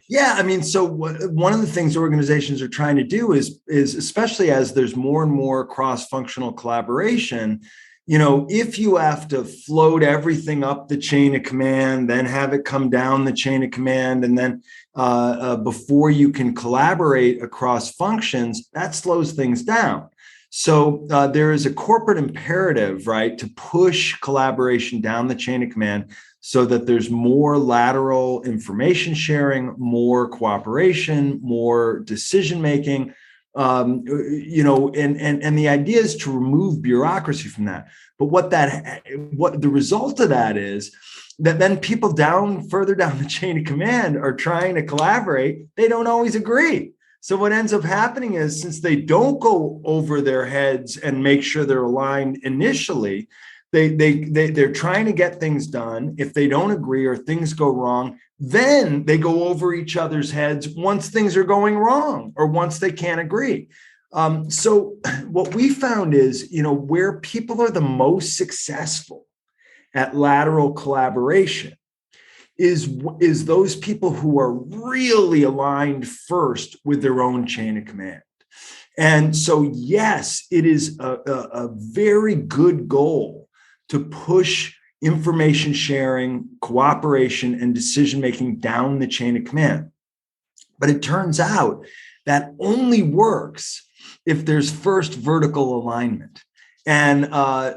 Yeah, I mean, so one of the things organizations are trying to do is especially as there's more and more cross-functional collaboration, if you have to float everything up the chain of command, then have it come down the chain of command, and then before you can collaborate across functions, that slows things down. So there is a corporate imperative, right, to push collaboration down the chain of command so that there's more lateral information sharing, more cooperation, more decision making. And the idea is to remove bureaucracy from that. But what the result of that is that then people further down the chain of command are trying to collaborate. They don't always agree. So what ends up happening is, since they don't go over their heads and make sure they're aligned initially, they're trying to get things done. If they don't agree or things go wrong, then they go over each other's heads once things are going wrong or once they can't agree. So what we found is, where people are the most successful at lateral collaboration is those people who are really aligned first with their own chain of command. And so, yes, it is a very good goal to push information sharing, cooperation, and decision-making down the chain of command. But it turns out that only works if there's first vertical alignment. And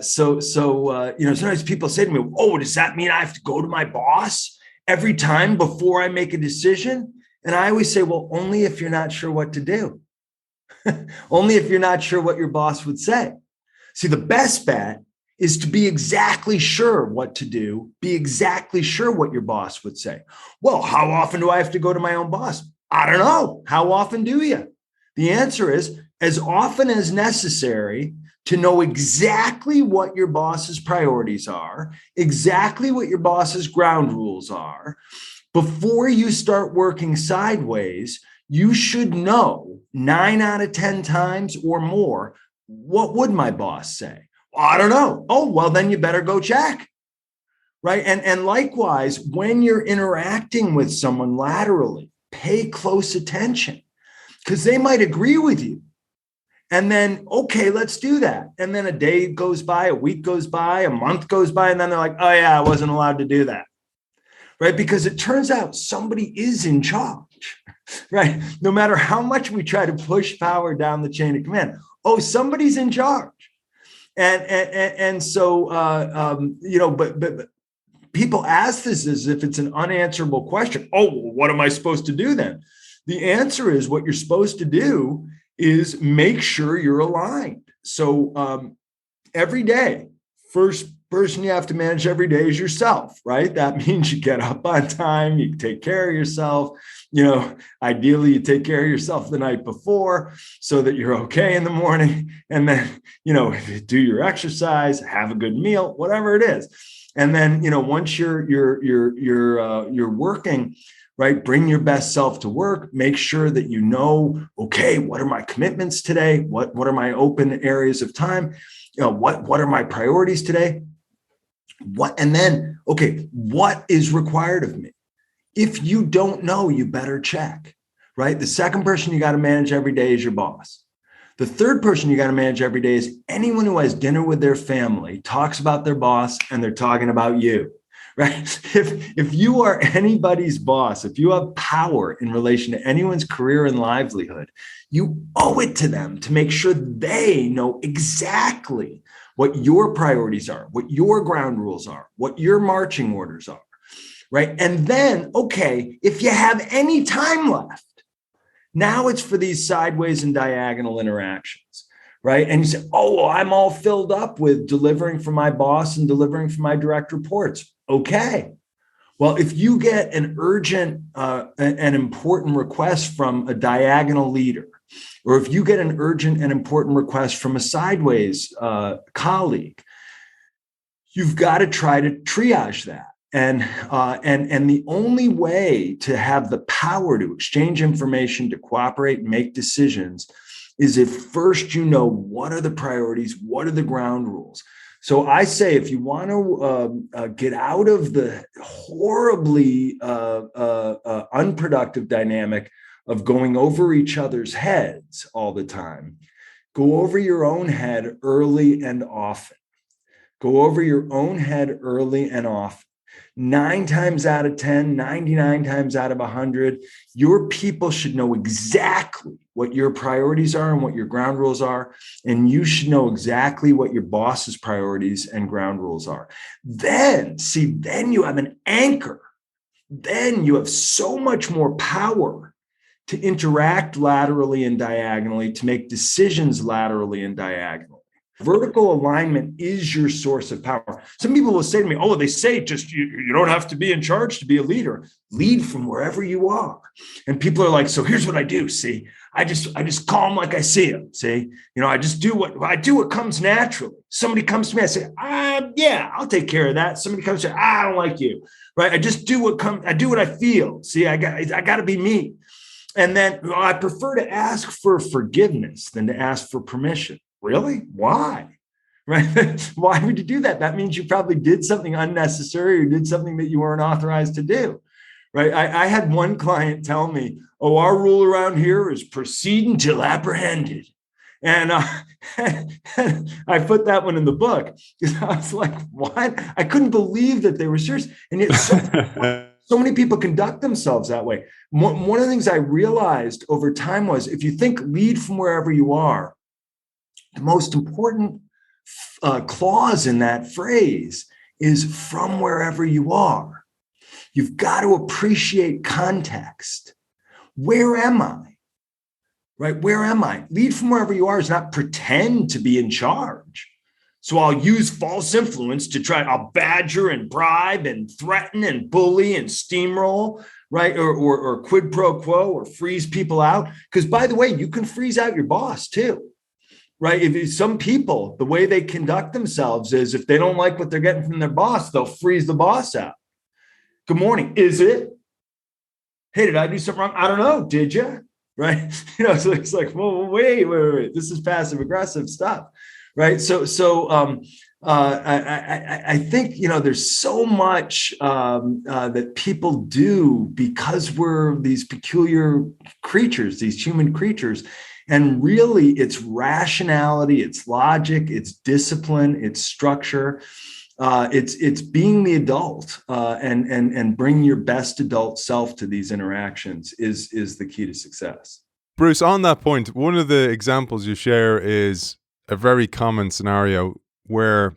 sometimes people say to me, "Oh, does that mean I have to go to my boss every time before I make a decision?" And I always say, well, only if you're not sure what to do. Only if you're not sure what your boss would say. See, the best bet is to be exactly sure what to do, be exactly sure what your boss would say. Well, how often do I have to go to my own boss? I don't know. How often do you? The answer is as often as necessary to know exactly what your boss's priorities are, exactly what your boss's ground rules are. Before you start working sideways, you should know 9 out of 10 times or more, what would my boss say? Well, I don't know. Oh, well, then you better go check. Right. And likewise, when you're interacting with someone laterally, pay close attention because they might agree with you. And then, okay, let's do that. And then a day goes by, a week goes by, a month goes by, and then they're like, oh, yeah, I wasn't allowed to do that. Right. Because it turns out somebody is in charge. Right. No matter how much we try to push power down the chain of command. Oh, somebody's in charge. And so, but people ask this as if it's an unanswerable question. Oh, well, what am I supposed to do then? The answer is what you're supposed to do is make sure you're aligned. So every day, first person you have to manage every day is yourself, right? That means you get up on time, you take care of yourself. Ideally, you take care of yourself the night before so that you're okay in the morning. And then, do your exercise, have a good meal, whatever it is. And then, once you're working, right, bring your best self to work. Make sure that okay, what are my commitments today? What are my open areas of time? What are my priorities today? And then, okay, what is required of me? If you don't know, you better check, right? The second person you got to manage every day is your boss. The third person you got to manage every day is anyone who has dinner with their family, talks about their boss, and they're talking about you, right? If you are anybody's boss, if you have power in relation to anyone's career and livelihood, you owe it to them to make sure they know exactly what your priorities are, what your ground rules are, what your marching orders are. Right. And then, okay, if you have any time left, now it's for these sideways and diagonal interactions. Right. And you say, oh, well, I'm all filled up with delivering for my boss and delivering for my direct reports. Okay. Well, if you get an urgent and important request from a diagonal leader, or if you get an urgent and important request from a sideways colleague, you've got to try to triage that. And the only way to have the power to exchange information, to cooperate and make decisions is if first you know what are the priorities, what are the ground rules. So I say, if you want to get out of the horribly unproductive dynamic of going over each other's heads all the time, go over your own head early and often. Go over your own head early and often. 9 times out of 10, 99 times out of 100, your people should know exactly what your priorities are and what your ground rules are. And you should know exactly what your boss's priorities and ground rules are. Then you have an anchor. Then you have so much more power to interact laterally and diagonally, to make decisions laterally and diagonally. Vertical alignment is your source of power. Some people will say to me, oh, they say just you don't have to be in charge to be a leader. Lead from wherever you are. And people are like, so here's what I do. See, I just call them like I see them. See, I just do what comes naturally. Somebody comes to me, I say, yeah, I'll take care of that. Somebody comes to me, I don't like you, right? I just do I do what I feel. See, I got to be me. And then I prefer to ask for forgiveness than to ask for permission. Really? Why? Right? Why would you do that? That means you probably did something unnecessary or did something that you weren't authorized to do. Right? I had one client tell me, oh, our rule around here is proceed until apprehended. And I put that one in the book because I was like, what? I couldn't believe that they were serious. And yet so many people conduct themselves that way. One of the things I realized over time was, if you think lead from wherever you are, the most important clause in that phrase is from wherever you are. You've got to appreciate context. Where am I? Right? Where am I? Lead from wherever you are is not pretend to be in charge. So I'll use false influence I'll badger and bribe and threaten and bully and steamroll, right? Or quid pro quo, or freeze people out. Because by the way, you can freeze out your boss too. Right? If some people, the way they conduct themselves is, if they don't like what they're getting from their boss, they'll freeze the boss out. Good morning. Is it? Hey, did I do something wrong? I don't know. Did you? Right? So it's like, well, wait. This is passive aggressive stuff. Right. I think, there's so much that people do because we're these peculiar creatures, these human creatures. And really, it's rationality, it's logic, it's discipline, it's structure. It's being the adult and bringing your best adult self to these interactions is the key to success.
Bruce, on that point, one of the examples you share is a very common scenario where,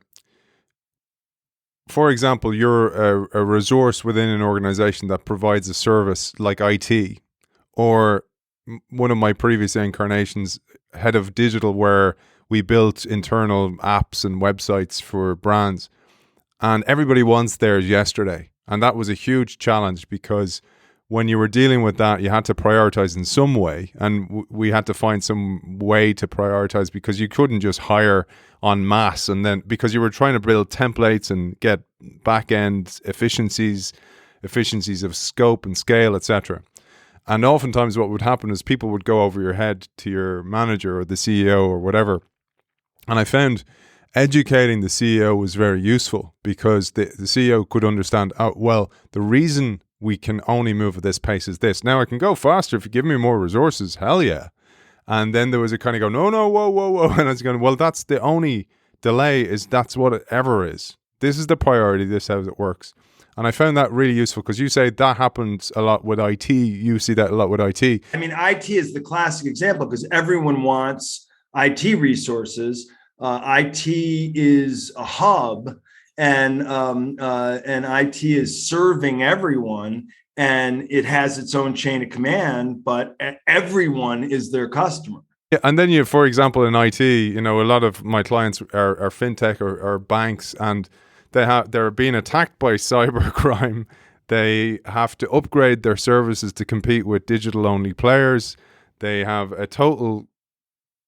for example, you're a resource within an organization that provides a service like IT, or one of my previous incarnations, head of digital, where we built internal apps and websites for brands, and everybody wants theirs yesterday. And that was a huge challenge, because when you were dealing with that, you had to prioritize in some way, and we had to find some way to prioritize, because you couldn't just hire en masse, and then because you were trying to build templates and get back-end efficiencies of scope and scale, etc. And oftentimes what would happen is people would go over your head to your manager or the CEO or whatever. And I found educating the CEO was very useful, because the CEO could understand, the reason we can only move at this pace is this. Now I can go faster if you give me more resources. Hell yeah. And then there was a kind of go, no, whoa. And I was going, well, that's the only delay, that's what it ever is. This is the priority. This is how it works. And I found that really useful, because you say that happens a lot with IT. You see that a lot with IT.
I mean, IT is the classic example, because everyone wants IT resources. IT is a hub, and IT is serving everyone, and it has its own chain of command, but everyone is their customer.
Yeah, and then for example, in IT, a lot of my clients are fintech or banks, and they're being attacked by cybercrime. They have to upgrade their services to compete with digital-only players. They have a total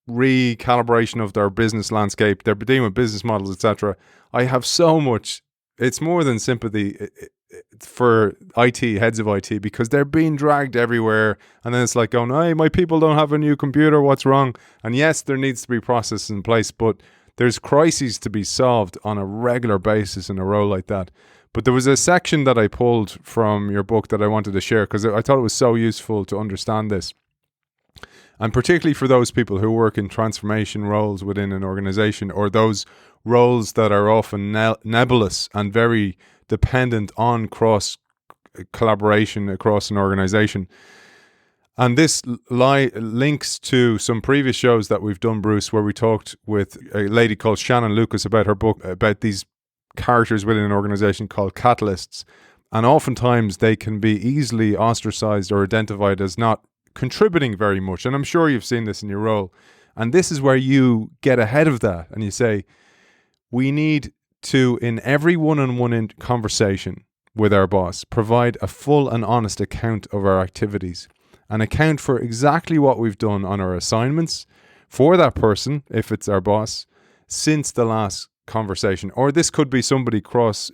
recalibration of their business landscape. They're dealing with business models, etc. I have so much. It's more than sympathy. for IT, heads of IT, because they're being dragged everywhere. And then it's like going, hey, my people don't have a new computer, what's wrong? And yes, there needs to be processes in place, but there's crises to be solved on a regular basis in a role like that. But there was a section that I pulled from your book that I wanted to share because I thought it was so useful to understand this. And particularly for those people who work in transformation roles within an organization, or those roles that are often nebulous and very dependent on cross collaboration across an organization. And this links to some previous shows that we've done, Bruce, where we talked with a lady called Shannon Lucas about her book about these characters within an organization called catalysts. And oftentimes they can be easily ostracized or identified as not contributing very much. And I'm sure you've seen this in your role. And this is where you get ahead of that and you say, we need to, in every one-on-one conversation with our boss, provide a full and honest account of our activities and account for exactly what we've done on our assignments for that person, if it's our boss, since the last conversation. Or this could be somebody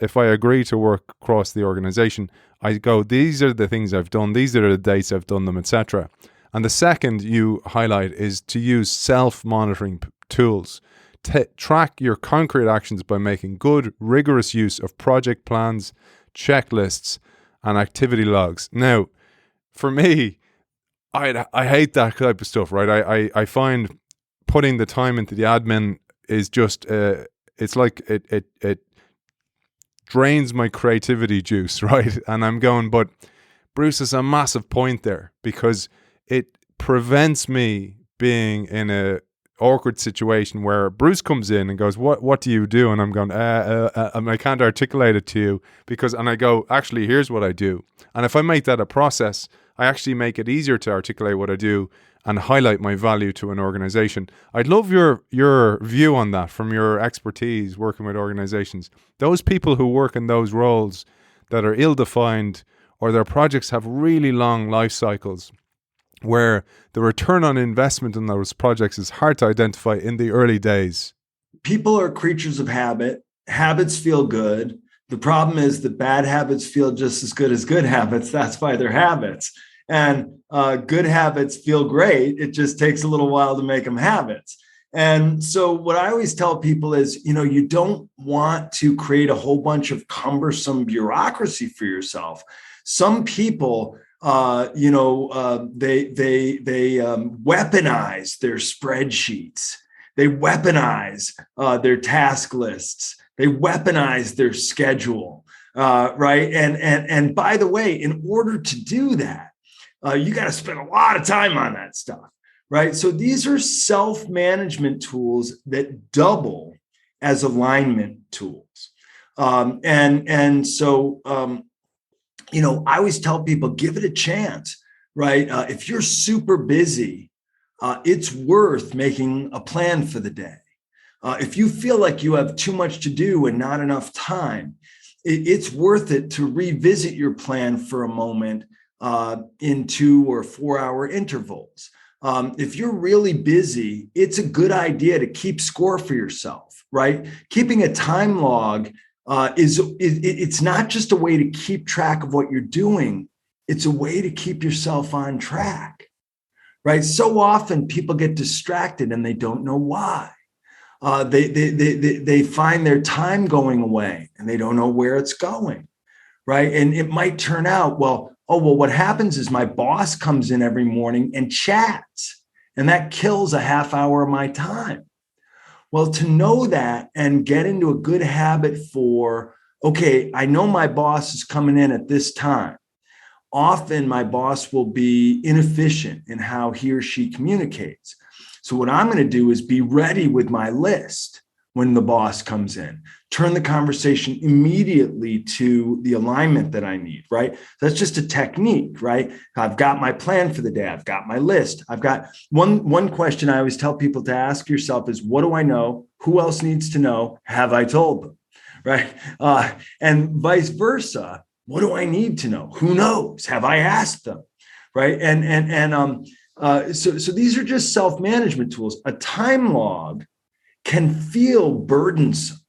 if I agree to work across the organization, I go, these are the things I've done, these are the dates I've done them, etc. And the second you highlight is to use self-monitoring tools. Track your concrete actions by making good, rigorous use of project plans, checklists, and activity logs. Now, for me, I hate that type of stuff, right? I find putting the time into the admin is just, it's like it drains my creativity juice, right? And I'm going, but Bruce has a massive point there because it prevents me being in a awkward situation where Bruce comes in and goes, what do you do? And I'm going, and I can't articulate it to you and I go, actually, here's what I do. And if I make that a process, I actually make it easier to articulate what I do and highlight my value to an organization. I'd love your view on that from your expertise working with organizations. Those people who work in those roles that are ill-defined or their projects have really long life cycles, where the return on investment in those projects is hard to identify in the early days.
People are creatures of habit. Habits feel good. The problem is that bad habits feel just as good habits. That's why they're habits. And good habits feel great. It just takes a little while to make them habits. And so what I always tell people is, you don't want to create a whole bunch of cumbersome bureaucracy for yourself. Some people they weaponize their spreadsheets. They weaponize their task lists. They weaponize their schedule, right? And by the way, in order to do that, you got to spend a lot of time on that stuff, right? So these are self-management tools that double as alignment tools. I always tell people, give it a chance, right? If you're super busy, it's worth making a plan for the day. If you feel like you have too much to do and not enough time, it's worth it to revisit your plan for a moment in 2 or 4 hour intervals. If you're really busy, it's a good idea to keep score for yourself, right? Keeping a time log it's not just a way to keep track of what you're doing. It's a way to keep yourself on track, right? So often people get distracted and they don't know why. They find their time going away and they don't know where it's going, right? And it might turn out, what happens is my boss comes in every morning and chats, and that kills a half hour of my time. Well, to know that and get into a good habit for, okay, I know my boss is coming in at this time. Often my boss will be inefficient in how he or she communicates. So what I'm going to do is be ready with my list when the boss comes in. Turn the conversation immediately to the alignment that I need, right? That's just a technique, right? I've got my plan for the day. I've got my list. I've got one question I always tell people to ask yourself is, what do I know? Who else needs to know? Have I told them, right? And vice versa. What do I need to know? Who knows? Have I asked them, right? So these are just self-management tools. A time log can feel burdensome,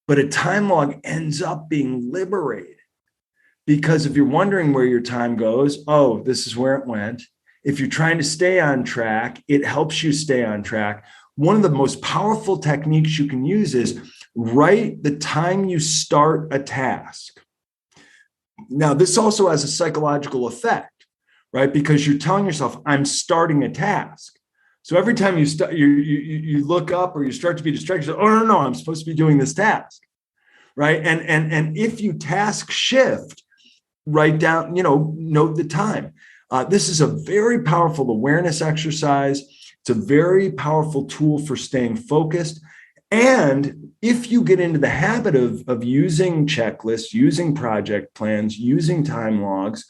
but a time log ends up being liberating, because if you're wondering where your time goes, oh, this is where it went. If you're trying to stay on track, it helps you stay on track. One of the most powerful techniques you can use is write the time you start a task. Now, this also has a psychological effect, right? Because you're telling yourself, I'm starting a task. So every time you look up or you start to be distracted, oh, no, I'm supposed to be doing this task, right? And if you task shift, write down, note the time. This is a very powerful awareness exercise. It's a very powerful tool for staying focused. And if you get into the habit of using checklists, using project plans, using time logs,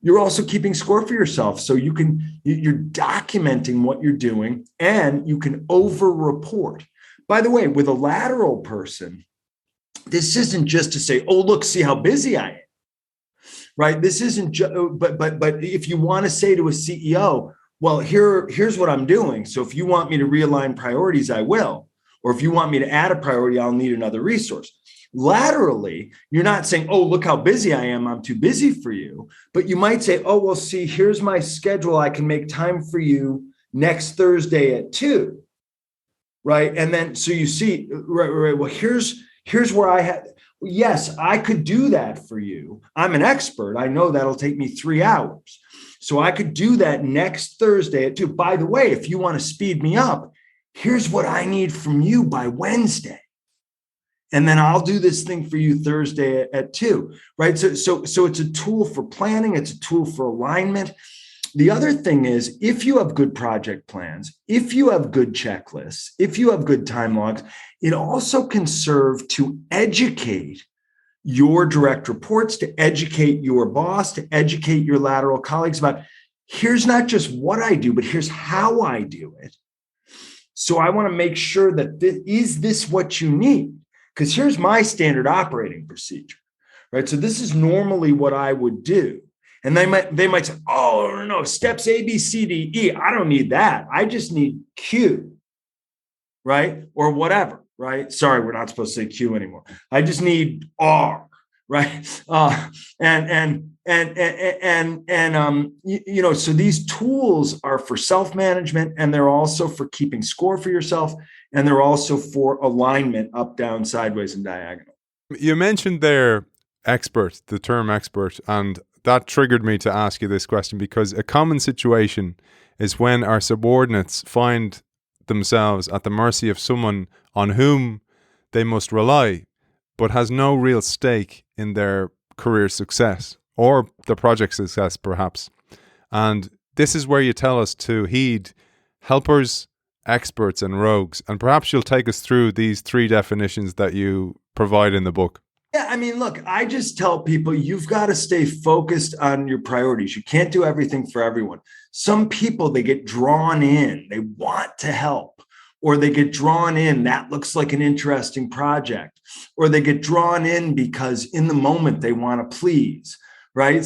you're also keeping score for yourself. So you're documenting what you're doing and you can over-report. By the way, with a lateral person, this isn't just to say, oh, look, see how busy I am, right? This isn't but if you want to say to a CEO, well, here's what I'm doing. So if you want me to realign priorities, I will. Or if you want me to add a priority, I'll need another resource. Laterally, you're not saying, oh, look how busy I am. I'm too busy for you. But you might say, oh, well, see, here's my schedule. I can make time for you next Thursday at 2. Right. And then so you see, right. Well, here's where I had. Yes, I could do that for you. I'm an expert. I know that'll take me 3 hours. So I could do that next Thursday at 2. By the way, if you want to speed me up, here's what I need from you by Wednesday. And then I'll do this thing for you Thursday at 2, right? So it's a tool for planning. It's a tool for alignment. The other thing is, if you have good project plans, if you have good checklists, if you have good time logs, it also can serve to educate your direct reports, to educate your boss, to educate your lateral colleagues about, here's not just what I do, but here's how I do it. So I want to make sure that is this what you need? Because here's my standard operating procedure, right? So this is normally what I would do. And they might say, oh, no, steps A, B, C, D, E. I don't need that. I just need Q, right? Or whatever, right? Sorry, we're not supposed to say Q anymore. I just need R, right? So these tools are for self-management, and they're also for keeping score for yourself, and they're also for alignment up, down, sideways, and diagonal.
You mentioned there the term expert, and that triggered me to ask you this question, because a common situation is when our subordinates find themselves at the mercy of someone on whom they must rely, but has no real stake in their career success or the project success, perhaps. And this is where you tell us to heed helpers, experts, and rogues. And perhaps you'll take us through these 3 definitions that you provide in the book.
Yeah, I mean, look, I just tell people you've got to stay focused on your priorities. You can't do everything for everyone. Some people, they get drawn in, they want to help, or they get drawn in, that looks like an interesting project, or they get drawn in because in the moment they want to please, right?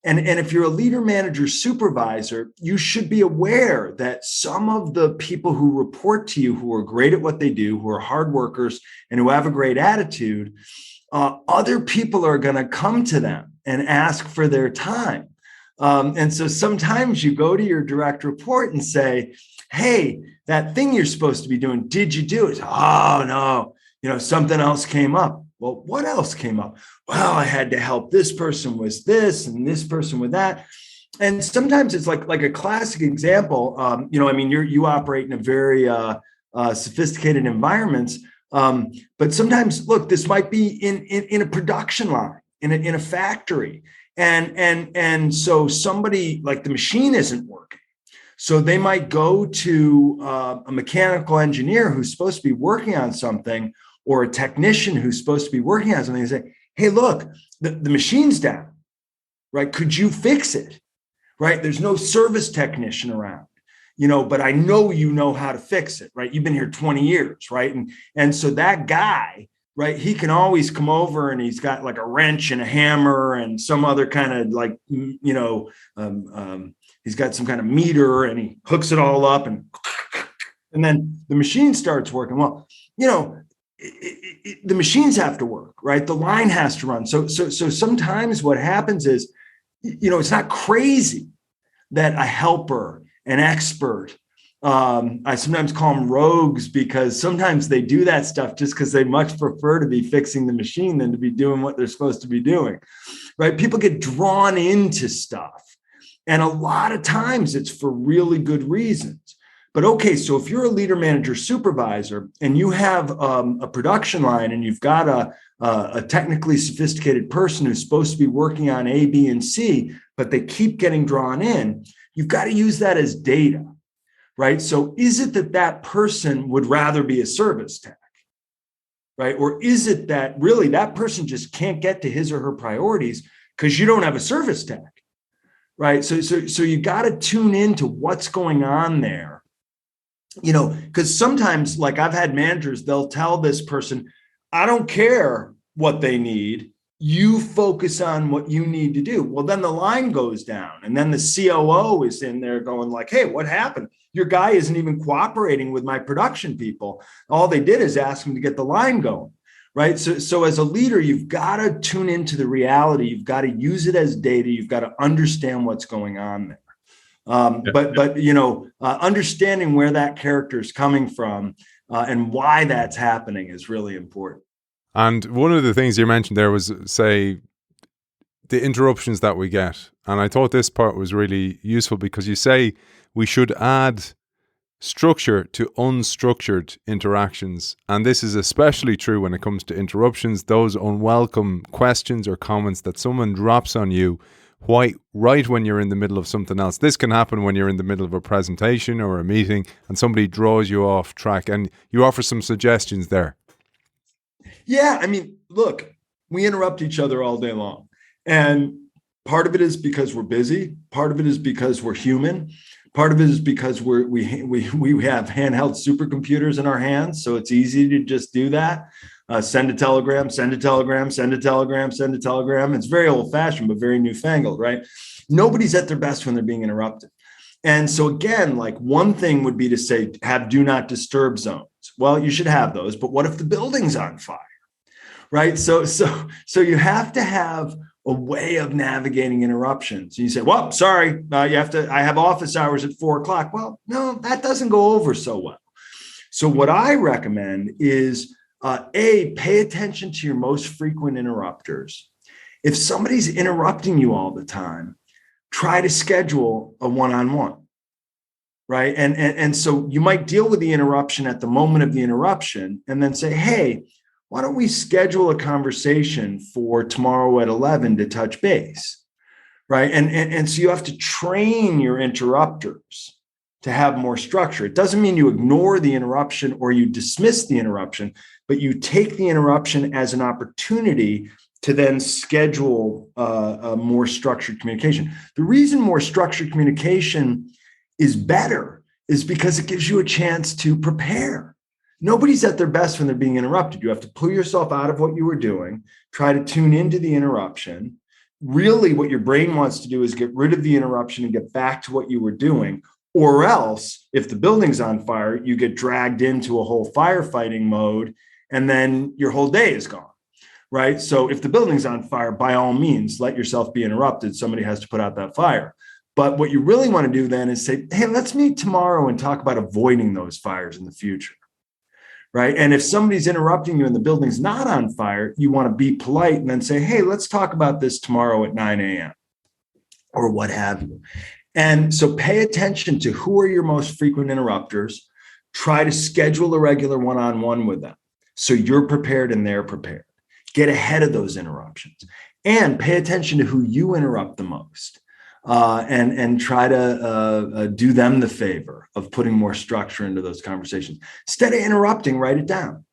And if you're a leader, manager, supervisor, you should be aware that some of the people who report to you, who are great at what they do, who are hard workers, and who have a great attitude, other people are going to come to them and ask for their time. And so sometimes you go to your direct report and say, hey, that thing you're supposed to be doing, did you do it? Oh, no, something else came up. Well, what else came up? Well, I had to help this person with this and this person with that. And sometimes it's like a classic example. You operate in a very sophisticated environments. But sometimes, look, this might be in a production line, in a factory. And so somebody, like the machine isn't working. So they might go to a mechanical engineer who's supposed to be working on something, or a technician who's supposed to be working on something, and say, hey, look, the machine's down, right? Could you fix it, right? There's no service technician around, but I know you know how to fix it, right? You've been here 20 years, right? And so that guy, right, he can always come over and he's got like a wrench and a hammer and some other kind of like, he's got some kind of meter and he hooks it all up and then the machine starts working. Well, the machines have to work, right? The line has to run. So sometimes what happens is, it's not crazy that a helper, an expert, I sometimes call them rogues, because sometimes they do that stuff just because they much prefer to be fixing the machine than to be doing what they're supposed to be doing, right? People get drawn into stuff. And a lot of times it's for really good reasons. But okay, so if you're a leader, manager, supervisor, and you have a production line and you've got a technically sophisticated person who's supposed to be working on A, B, and C, but they keep getting drawn in, you've got to use that as data, right? So is it that person would rather be a service tech, right? Or is it that really that person just can't get to his or her priorities because you don't have a service tech, right? So you got to tune into what's going on there. Because sometimes, like I've had managers, they'll tell this person, I don't care what they need. You focus on what you need to do. Well, then the line goes down. And then the COO is in there going like, hey, what happened? Your guy isn't even cooperating with my production people. All they did is ask him to get the line going, right? So as a leader, you've got to tune into the reality. You've got to use it as data. You've got to understand what's going on there. But understanding where that character is coming from and why that's happening is really important.
And one of the things you mentioned there was, say, the interruptions that we get. And I thought this part was really useful because you say we should add structure to unstructured interactions. And this is especially true when it comes to interruptions, those unwelcome questions or comments that someone drops on you right when you're in the middle of something else. This can happen when you're in the middle of a presentation or a meeting and somebody draws you off track, and you offer some suggestions there.
Yeah, I mean, look, we interrupt each other all day long. And part of it is because we're busy. Part of it is because we're human. Part of it is because we have handheld supercomputers in our hands. So it's easy to just do that. Send a telegram, send a telegram, send a telegram, send a telegram. It's very old fashioned, but very newfangled, right? Nobody's at their best when they're being interrupted. And so again, like one thing would be to say, have do not disturb zones. Well, you should have those, but what if the building's on fire, right? So you have to have a way of navigating interruptions. You say, well, sorry, I have office hours at 4:00. Well, no, that doesn't go over so well. So what I recommend is, pay attention to your most frequent interrupters. If somebody's interrupting you all the time, try to schedule a one-on-one, right? And so you might deal with the interruption at the moment of the interruption and then say, hey, why don't we schedule a conversation for tomorrow at 11 to touch base, right? And so you have to train your interrupters to have more structure. It doesn't mean you ignore the interruption or you dismiss the interruption, but you take the interruption as an opportunity to then schedule a more structured communication. The reason more structured communication is better is because it gives you a chance to prepare. Nobody's at their best when they're being interrupted. You have to pull yourself out of what you were doing, try to tune into the interruption. Really, what your brain wants to do is get rid of the interruption and get back to what you were doing. Or else, if the building's on fire, you get dragged into a whole firefighting mode, and then your whole day is gone, right? So if the building's on fire, by all means, let yourself be interrupted. Somebody has to put out that fire. But what you really want to do then is say, hey, let's meet tomorrow and talk about avoiding those fires in the future, right? And if somebody's interrupting you and the building's not on fire, you want to be polite and then say, hey, let's talk about this tomorrow at 9 a.m. or what have you. And so pay attention to who are your most frequent interrupters. Try to schedule a regular one-on-one with them so you're prepared and they're prepared. Get ahead of those interruptions and pay attention to who you interrupt the most, and try to do them the favor of putting more structure into those conversations. Instead of interrupting, write it down.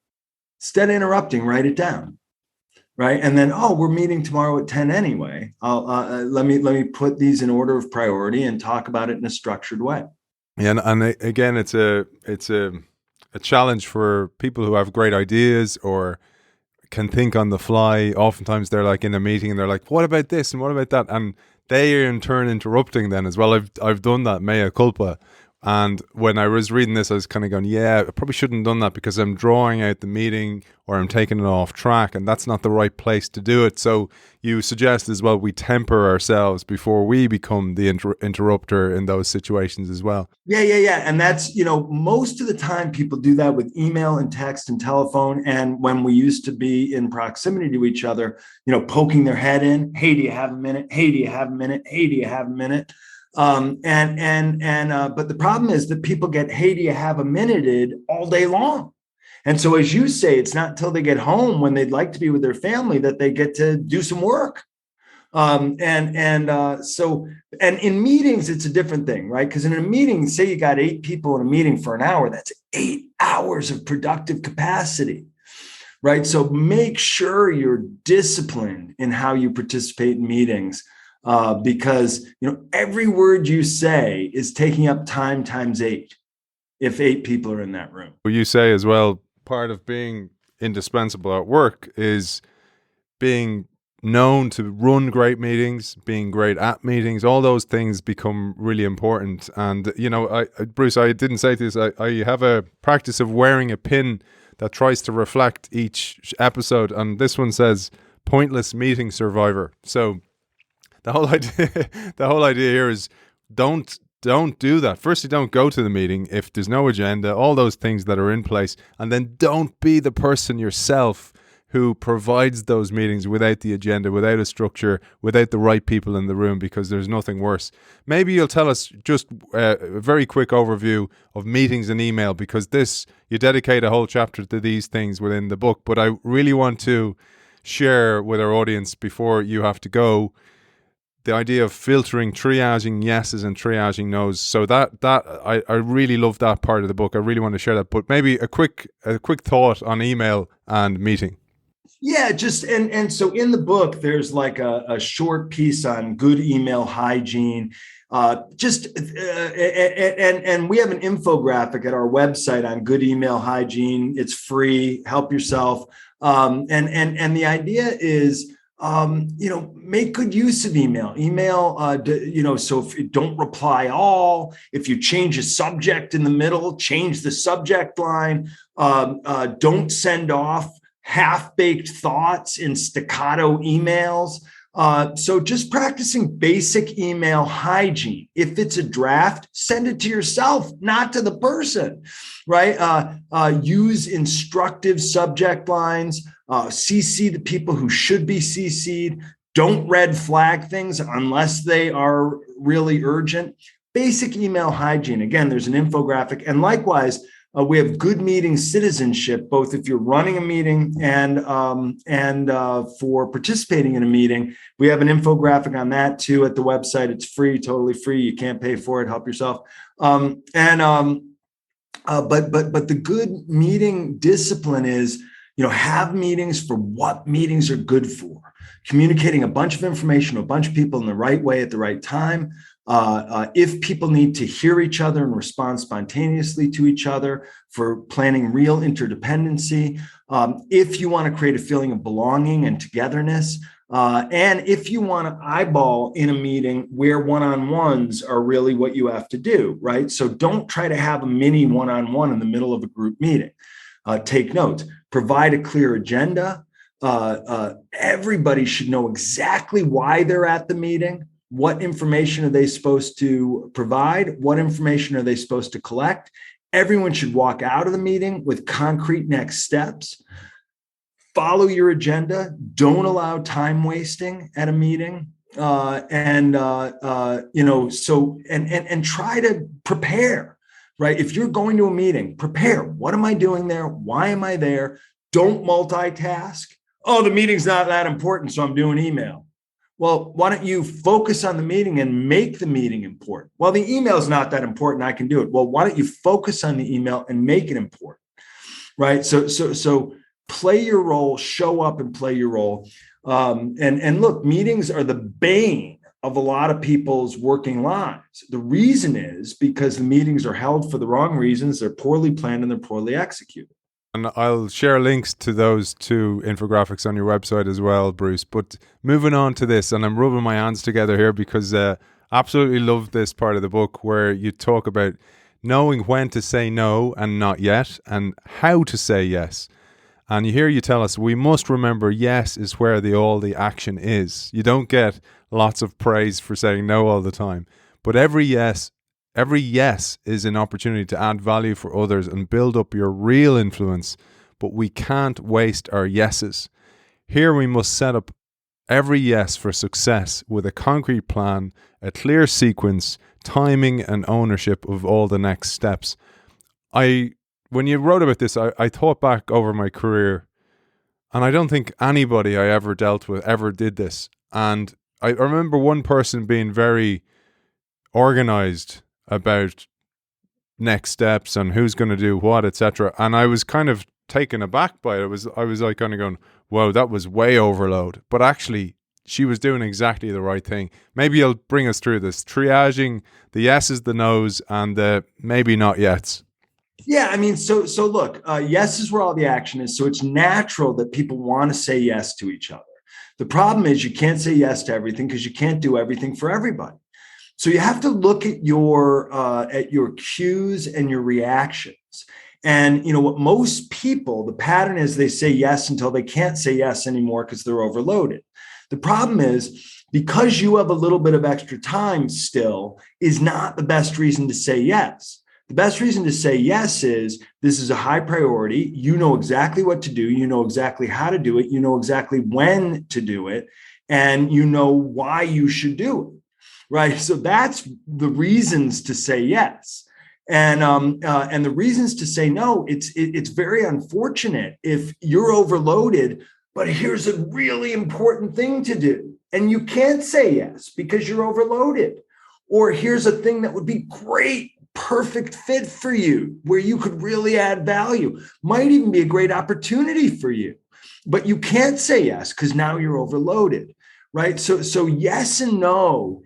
Instead of interrupting, write it down. Right. And then, we're meeting tomorrow at 10 anyway. Let me put these in order of priority and talk about it in a structured way.
Yeah, and again, it's a challenge for people who have great ideas or can think on the fly. Oftentimes they're like in a meeting and they're like, what about this and what about that? And they are in turn interrupting then as well. I've done that, mea culpa, And when I was reading this, I was kind of going, yeah, I probably shouldn't have done that because I'm drawing out the meeting or I'm taking it off track, and that's not the right place to do it. So you suggest as well we temper ourselves before we become the interrupter in those situations as well.
Yeah. And that's, most of the time people do that with email and text and telephone. And when we used to be in proximity to each other, poking their head in, hey, do you have a minute? Hey, do you have a minute? Hey, do you have a minute? But the problem is that people get, hey, do you have a minute all day long. And so, as you say, it's not until they get home when they'd like to be with their family that they get to do some work. And in meetings, it's a different thing, right? Because in a meeting, say you got 8 people in a meeting for an hour, that's 8 hours of productive capacity, right? So make sure you're disciplined in how you participate in meetings. Because every word you say is taking up time times 8 if 8 people are in that room.
Well, you say as well, part of being indispensable at work is being known to run great meetings, being great at meetings. All those things become really important. And Bruce, I didn't say this. I have a practice of wearing a pin that tries to reflect each episode, and this one says "pointless meeting survivor." So the whole idea here is don't do that. Firstly, don't go to the meeting if there's no agenda, all those things that are in place, and then don't be the person yourself who provides those meetings without the agenda, without a structure, without the right people in the room, because there's nothing worse. Maybe you'll tell us just a very quick overview of meetings and email, because you dedicate a whole chapter to these things within the book, but I really want to share with our audience before you have to go the idea of filtering, triaging yeses and triaging nos. So that I really love that part of the book. I really want to share that. But maybe a quick thought on email and meeting.
Yeah, and so in the book, there's like a short piece on good email hygiene. And we have an infographic at our website on good email hygiene. It's free. Help yourself. And the idea is, make good use of email. So if you don't reply all, if you change a subject in the middle, change the subject line. Don't send off half-baked thoughts in staccato emails. So just practicing basic email hygiene. If it's a draft, send it to yourself, not to the person, right? Use instructive subject lines. CC the people who should be CC'd. Don't red flag things unless they are really urgent. Basic email hygiene. Again, there's an infographic. And likewise, we have good meeting citizenship, both if you're running a meeting and for participating in a meeting. We have an infographic on that too at the website. It's free, totally free. You can't pay for it. Help yourself. But the good meeting discipline is, have meetings for what meetings are good for. Communicating a bunch of information to a bunch of people in the right way at the right time. If people need to hear each other and respond spontaneously to each other, for planning real interdependency. If you want to create a feeling of belonging and togetherness. And if you want to eyeball in a meeting where one-on-ones are really what you have to do, right? So don't try to have a mini one-on-one in the middle of a group meeting. Take notes. Provide a clear agenda. Everybody should know exactly why they're at the meeting. What information are they supposed to provide? What information are they supposed to collect? Everyone should walk out of the meeting with concrete next steps. Follow your agenda. Don't allow time wasting at a meeting. And try to prepare, right? If you're going to a meeting, prepare. What am I doing there? Why am I there? Don't multitask. Oh, the meeting's not that important, so I'm doing email. Well, why don't you focus on the meeting and make the meeting important? Well, the email is not that important. I can do it. Well, why don't you focus on the email and make it important, right? So play your role, show up and play your role. And look, meetings are the bane of a lot of people's working lives. The reason is because the meetings are held for the wrong reasons. They're poorly planned and they're poorly executed.
And I'll share links to those 2 infographics on your website as well, Bruce. But moving on to this, and I'm rubbing my hands together here because absolutely love this part of the book where you talk about knowing when to say no and not yet, and how to say yes. And you tell us we must remember yes is where all the action is. You don't get lots of praise for saying no all the time, but every yes is an opportunity to add value for others and build up your real influence. But we can't waste our yeses. Here we must set up every yes for success with a concrete plan, a clear sequence, timing and ownership of all the next steps. When you wrote about this, I thought back over my career, and I don't think anybody I ever dealt with ever did this. And I remember one person being very organized about next steps and who's going to do what, etc. And I was kind of taken aback by it. I was like kind of going, "Whoa, that was way overload." But actually, she was doing exactly the right thing. Maybe you'll bring us through this, triaging the yeses, the nos, and the maybe not yets.
Yeah, I mean, so look, yes is where all the action is. So it's natural that people want to say yes to each other. The problem is you can't say yes to everything because you can't do everything for everybody. So you have to look at your cues and your reactions. And what most people, the pattern is they say yes until they can't say yes anymore because they're overloaded. The problem is because you have a little bit of extra time still is not the best reason to say yes. The best reason to say yes is this is a high priority. You know exactly what to do. You know exactly how to do it. You know exactly when to do it. And you know why you should do it. Right. So that's the reasons to say yes. And the reasons to say no, it's very unfortunate if you're overloaded, but here's a really important thing to do. And you can't say yes because you're overloaded. Or here's a thing that would be great, perfect fit for you, where you could really add value, might even be a great opportunity for you, but you can't say yes because now you're overloaded, right? So yes and no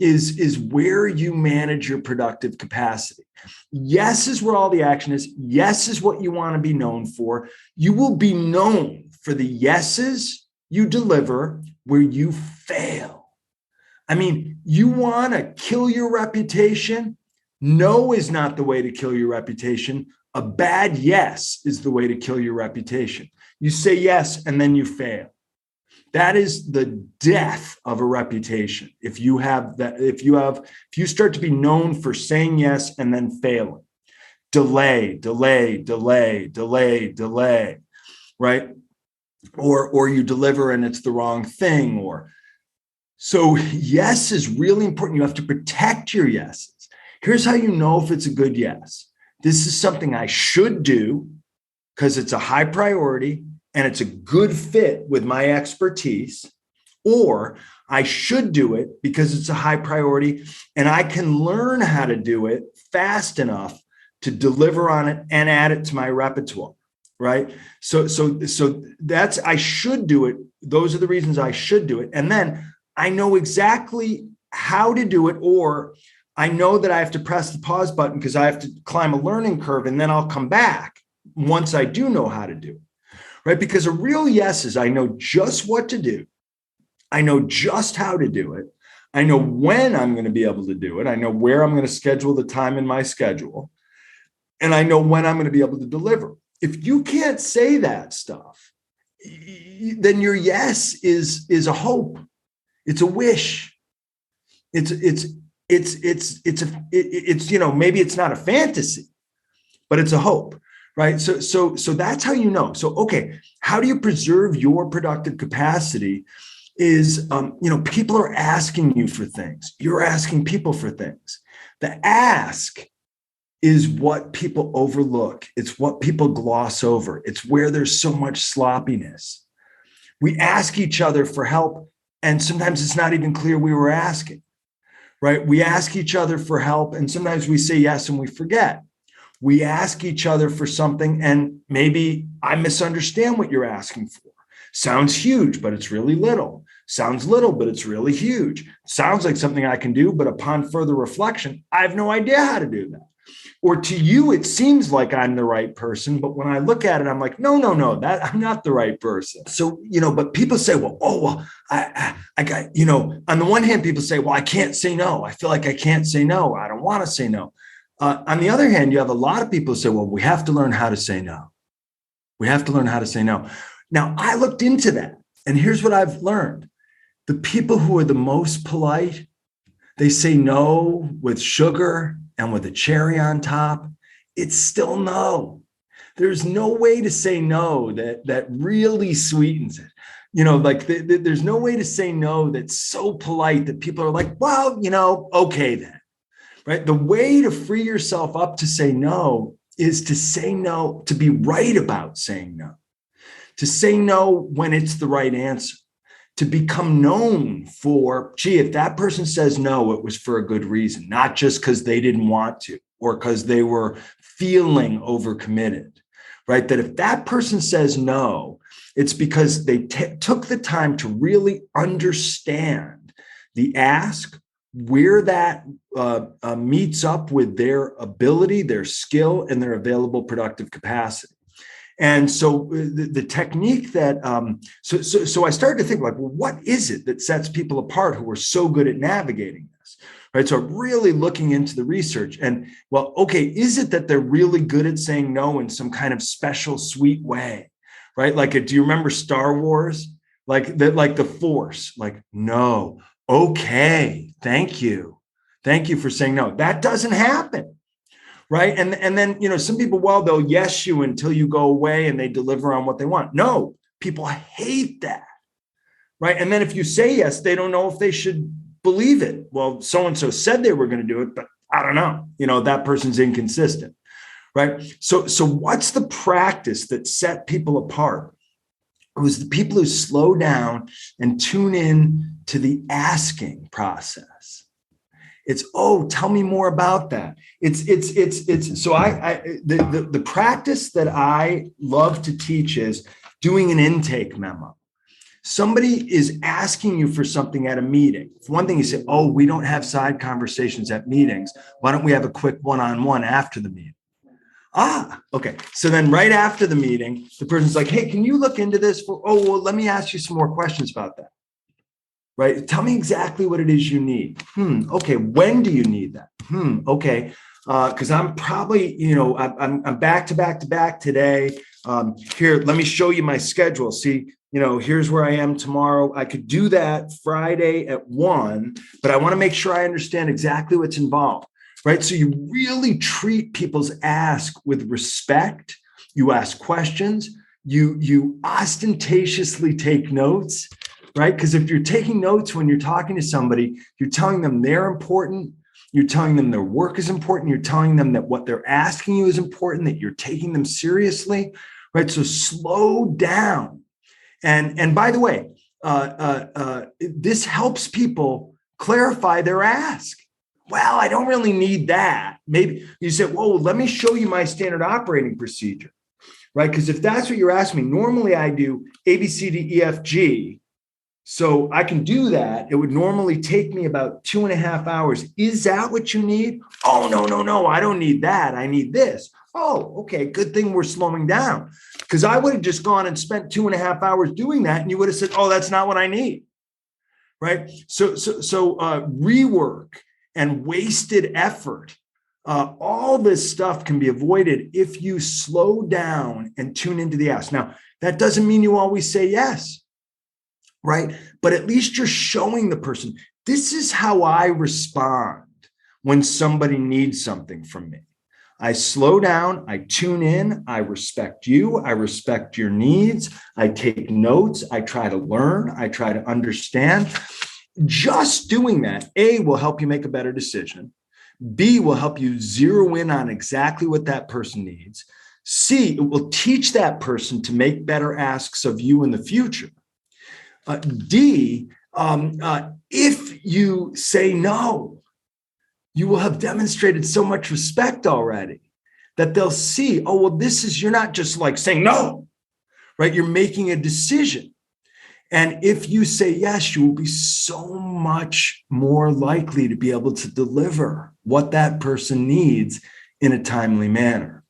is where you manage your productive capacity. Yes is where all the action is. Yes is what you want to be known for. You will be known for the yeses you deliver where you fail. I mean, you want to kill your reputation. No is not the way to kill your reputation. A bad yes is the way to kill your reputation. You say yes and then you fail. That is the death of a reputation. If you start to be known for saying yes and then failing, delay, right? Or you deliver and it's the wrong thing. So yes is really important. You have to protect your yeses. Here's how you know if it's a good yes. This is something I should do because it's a high priority and it's a good fit with my expertise, or I should do it because it's a high priority and I can learn how to do it fast enough to deliver on it and add it to my repertoire, right? So that's, I should do it. Those are the reasons I should do it. And then I know exactly how to do it, or I know that I have to press the pause button because I have to climb a learning curve and then I'll come back once I do know how to do it, right? Because a real yes is I know just what to do. I know just how to do it. I know when I'm going to be able to do it. I know where I'm going to schedule the time in my schedule. And I know when I'm going to be able to deliver. If you can't say that stuff, then your yes is a hope. It's a wish. It's maybe it's not a fantasy, but it's a hope, right? So that's how you know. So, okay, how do you preserve your productive capacity? Is, people are asking you for things. You're asking people for things. The ask is what people overlook. It's what people gloss over. It's where there's so much sloppiness. We ask each other for help, and sometimes it's not even clear we were asking, right? We ask each other for help, and sometimes we say yes and we forget. We ask each other for something, and maybe I misunderstand what you're asking for. Sounds huge, but it's really little. Sounds little, but it's really huge. Sounds like something I can do, but upon further reflection, I have no idea how to do that. Or to you, it seems like I'm the right person, but when I look at it, I'm like, no, that I'm not the right person. So, but people say, I got, on the one hand, people say, well, I can't say no. I feel like I can't say no. I don't want to say no. On the other hand, you have a lot of people who say, well, we have to learn how to say no. We have to learn how to say no. Now, I looked into that, and here's what I've learned. The people who are the most polite, they say no with sugar and with a cherry on top. It's still no. There's no way to say no that really sweetens it. Like there's no way to say no that's so polite that people are like, well, okay then, right? The way to free yourself up to say no is to say no, to be right about saying no, to say no when it's the right answer, to become known for, gee, if that person says no, it was for a good reason, not just because they didn't want to or because they were feeling overcommitted, right? That if that person says no, it's because they took the time to really understand the ask, where that meets up with their ability, their skill, and their available productive capacity. And so the technique that, so I started to think like, well, what is it that sets people apart who are so good at navigating this, right? So really looking into the research and, well, okay, is it that they're really good at saying no in some kind of special, sweet way, right? Like, do you remember Star Wars? Like the Force, like, no, okay, thank you. Thank you for saying no. That doesn't happen. Right. And then, some people, well, they'll yes you until you go away and they deliver on what they want. No, people hate that. Right. And then if you say yes, they don't know if they should believe it. Well, so-and-so said they were going to do it, but I don't know. That person's inconsistent. Right. So what's the practice that set people apart? It was the people who slow down and tune in to the asking process. It's, oh, tell me more about that. It's so the practice that I love to teach is doing an intake memo. Somebody is asking you for something at a meeting. For one thing, you say, oh, we don't have side conversations at meetings. Why don't we have a quick one-on-one after the meeting? Okay. So then right after the meeting, the person's like, hey, can you look into this? Well, let me ask you some more questions about that. Right? Tell me exactly what it is you need. Okay. When do you need that? Okay. Because I'm probably, I'm back to back today. Here, let me show you my schedule. See, here's where I am tomorrow. I could do that Friday at 1, but I want to make sure I understand exactly what's involved. Right? So you really treat people's ask with respect. You ask questions. You ostentatiously take notes. Right? Because if you're taking notes when you're talking to somebody, you're telling them they're important. You're telling them their work is important. You're telling them that what they're asking you is important, that you're taking them seriously. Right? So slow down. And by the way, this helps people clarify their ask. Well, I don't really need that. Maybe you said, whoa, let me show you my standard operating procedure. Right? Because if that's what you're asking me, normally I do A, B, C, D, E, F, G. So I can do that. It would normally take me about 2.5 hours. Is that what you need? Oh, no. I don't need that. I need this. Oh, okay. Good thing we're slowing down. Because I would have just gone and spent 2.5 hours doing that. And you would have said, oh, that's not what I need. Right. So rework and wasted effort. All this stuff can be avoided if you slow down and tune into the ask. Now, that doesn't mean you always say yes. Right? But at least you're showing the person, this is how I respond when somebody needs something from me. I slow down, I tune in, I respect you, I respect your needs, I take notes, I try to learn, I try to understand. Just doing that, A, will help you make a better decision. B, will help you zero in on exactly what that person needs. C, it will teach that person to make better asks of you in the future. D, if you say no, you will have demonstrated so much respect already that they'll see, oh, well, you're not just like saying no, right? You're making a decision. And if you say yes, you will be so much more likely to be able to deliver what that person needs in a timely manner.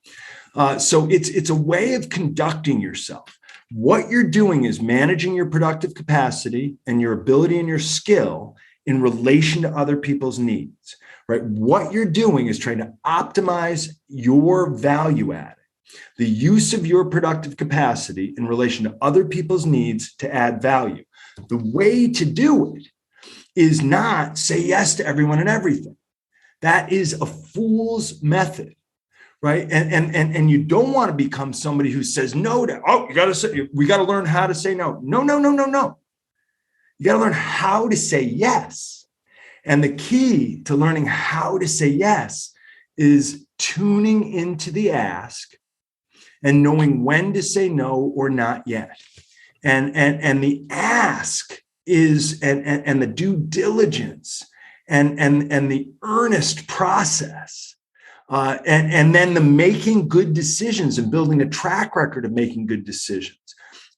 So it's a way of conducting yourself. What you're doing is managing your productive capacity and your ability and your skill in relation to other people's needs, right? What you're doing is trying to optimize your value add, the use of your productive capacity in relation to other people's needs to add value. The way to do it is not say yes to everyone and everything. That is a fool's method, right? And you don't want to become somebody who says no to, oh, we got to learn how to say no. No. You got to learn how to say yes. And the key to learning how to say yes is tuning into the ask and knowing when to say no or not yet. And the ask is, and the due diligence and the earnest process, and then the making good decisions and building a track record of making good decisions.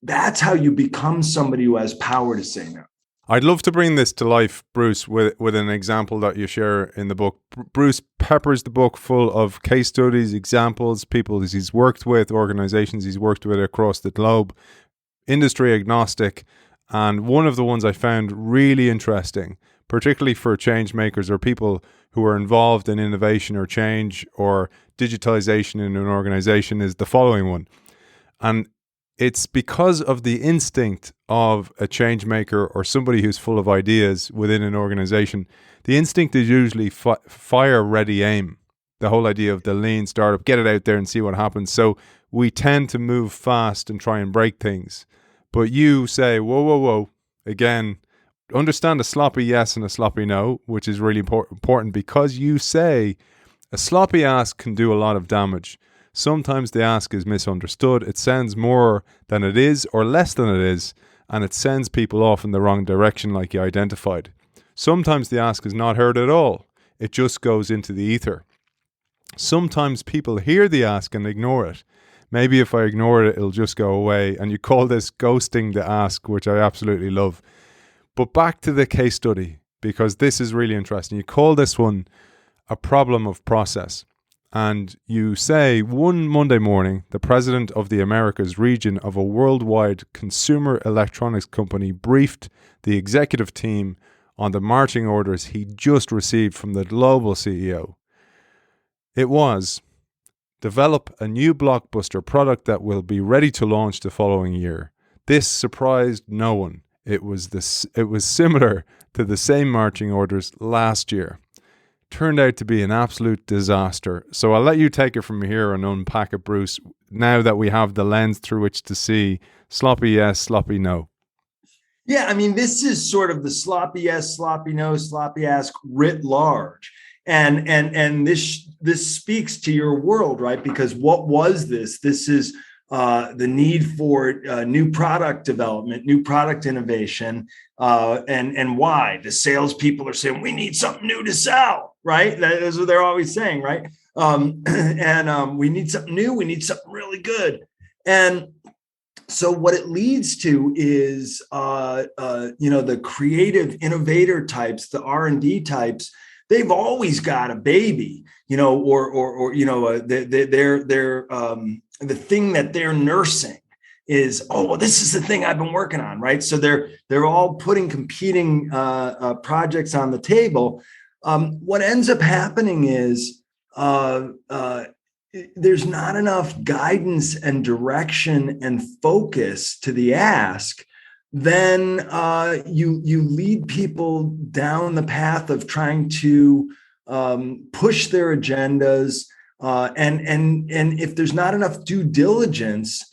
That's how you become somebody who has power to say no.
I'd love to bring this to life, Bruce, with an example that you share in the book. Bruce peppers the book full of case studies, examples, people he's worked with, organizations he's worked with across the globe, industry agnostic. And one of the ones I found really interesting, particularly for change makers or people who are involved in innovation or change or digitization in an organization, is the following one. And it's because of the instinct of a change maker or somebody who's full of ideas within an organization. The instinct is usually fire, ready, aim. The whole idea of the lean startup, get it out there and see what happens. So we tend to move fast and try and break things. But you say, whoa. Again, understand a sloppy yes and a sloppy no, which is really important, because you say a sloppy ask can do a lot of damage. Sometimes the ask is misunderstood. It sounds more than it is or less than it is, and it sends people off in the wrong direction, like you identified. Sometimes the ask is not heard at all. It just goes into the ether. Sometimes people hear the ask and ignore it. Maybe if I ignore it, it'll just go away. And you call this ghosting the ask, which I absolutely love. But back to the case study, because this is really interesting. You call this one a problem of process. And you say, one Monday morning, the president of the Americas region of a worldwide consumer electronics company briefed the executive team on the marching orders he just received from the global CEO. It was, develop a new blockbuster product that will be ready to launch the following year. This surprised no one. It was similar to the same marching orders last year. Turned out to be an absolute disaster. So I'll let you take it from here and unpack it, Bruce, now that we have the lens through which to see sloppy yes, sloppy no.
Yeah, I mean, this is sort of the sloppy yes, sloppy no, sloppy ask writ large. And this speaks to your world, right? Because what was this? This is the need for new product development, new product innovation, and why the salespeople are saying we need something new to sell, right? That is what they're always saying, right? We need something new, we need something really good, and so what it leads to is, the creative innovator types, the R&D types. They've always got a baby, they're the thing that they're nursing is, this is the thing I've been working on, right? So they're all putting competing projects on the table. What ends up happening is there's not enough guidance and direction and focus to the ask. Then you lead people down the path of trying to push their agendas. And if there's not enough due diligence,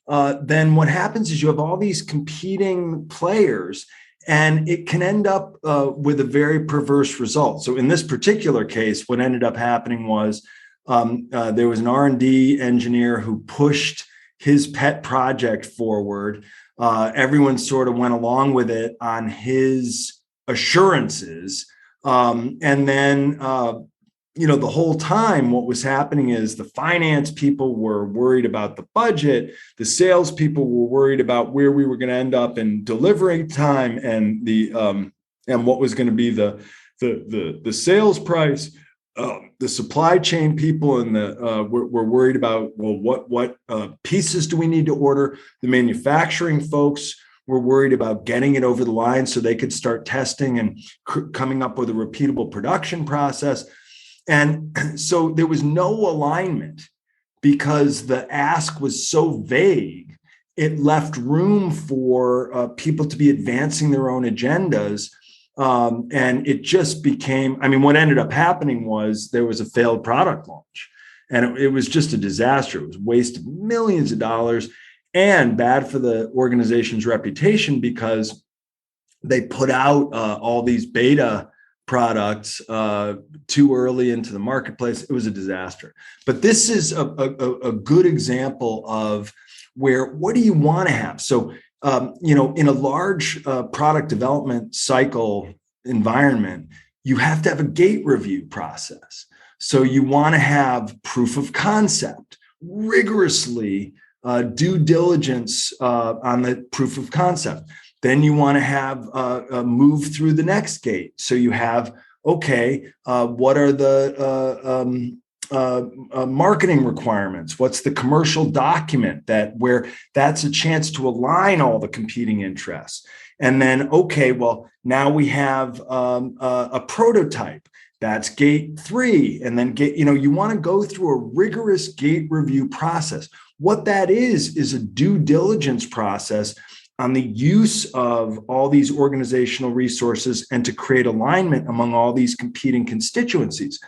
then what happens is you have all these competing players, and it can end up with a very perverse result. So in this particular case, what ended up happening was there was an R&D engineer who pushed his pet project forward. Everyone sort of went along with it on his assurances. And then the whole time what was happening is the finance people were worried about the budget. The sales people were worried about where we were going to end up in delivery time and and what was going to be the sales price. The supply chain people and were worried about, what pieces do we need to order? The manufacturing folks were worried about getting it over the line so they could start testing and coming up with a repeatable production process. And so there was no alignment because the ask was so vague. It left room for people to be advancing their own agendas. And it just became, I mean, what ended up happening was there was a failed product launch, and it was just a disaster. It was a waste of millions of dollars and bad for the organization's reputation because they put out all these beta products too early into the marketplace. It was a disaster. But this is a good example of where, what do you want to have? So, in a large product development cycle environment, you have to have a gate review process. So you want to have proof of concept, rigorously due diligence on the proof of concept. Then you want to have a move through the next gate. So you have, okay, what are the marketing requirements? What's the commercial document where that's a chance to align all the competing interests? And then, okay, well, now we have a prototype. That's gate 3. And then you want to go through a rigorous gate review process. What that is a due diligence process on the use of all these organizational resources and to create alignment among all these competing constituencies.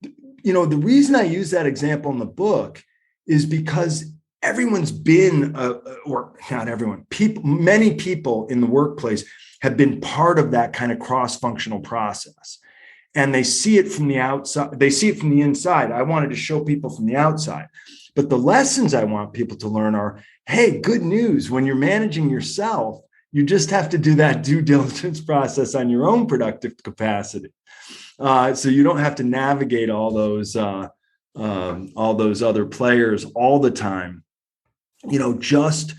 The reason I use that example in the book is because everyone's been, or not everyone, many people in the workplace have been part of that kind of cross-functional process. And they see it from the outside, they see it from the inside. I wanted to show people from the outside. But the lessons I want people to learn are, hey, good news. When you're managing yourself, you just have to do that due diligence process on your own productive capacity. So you don't have to navigate all those other players all the time. Just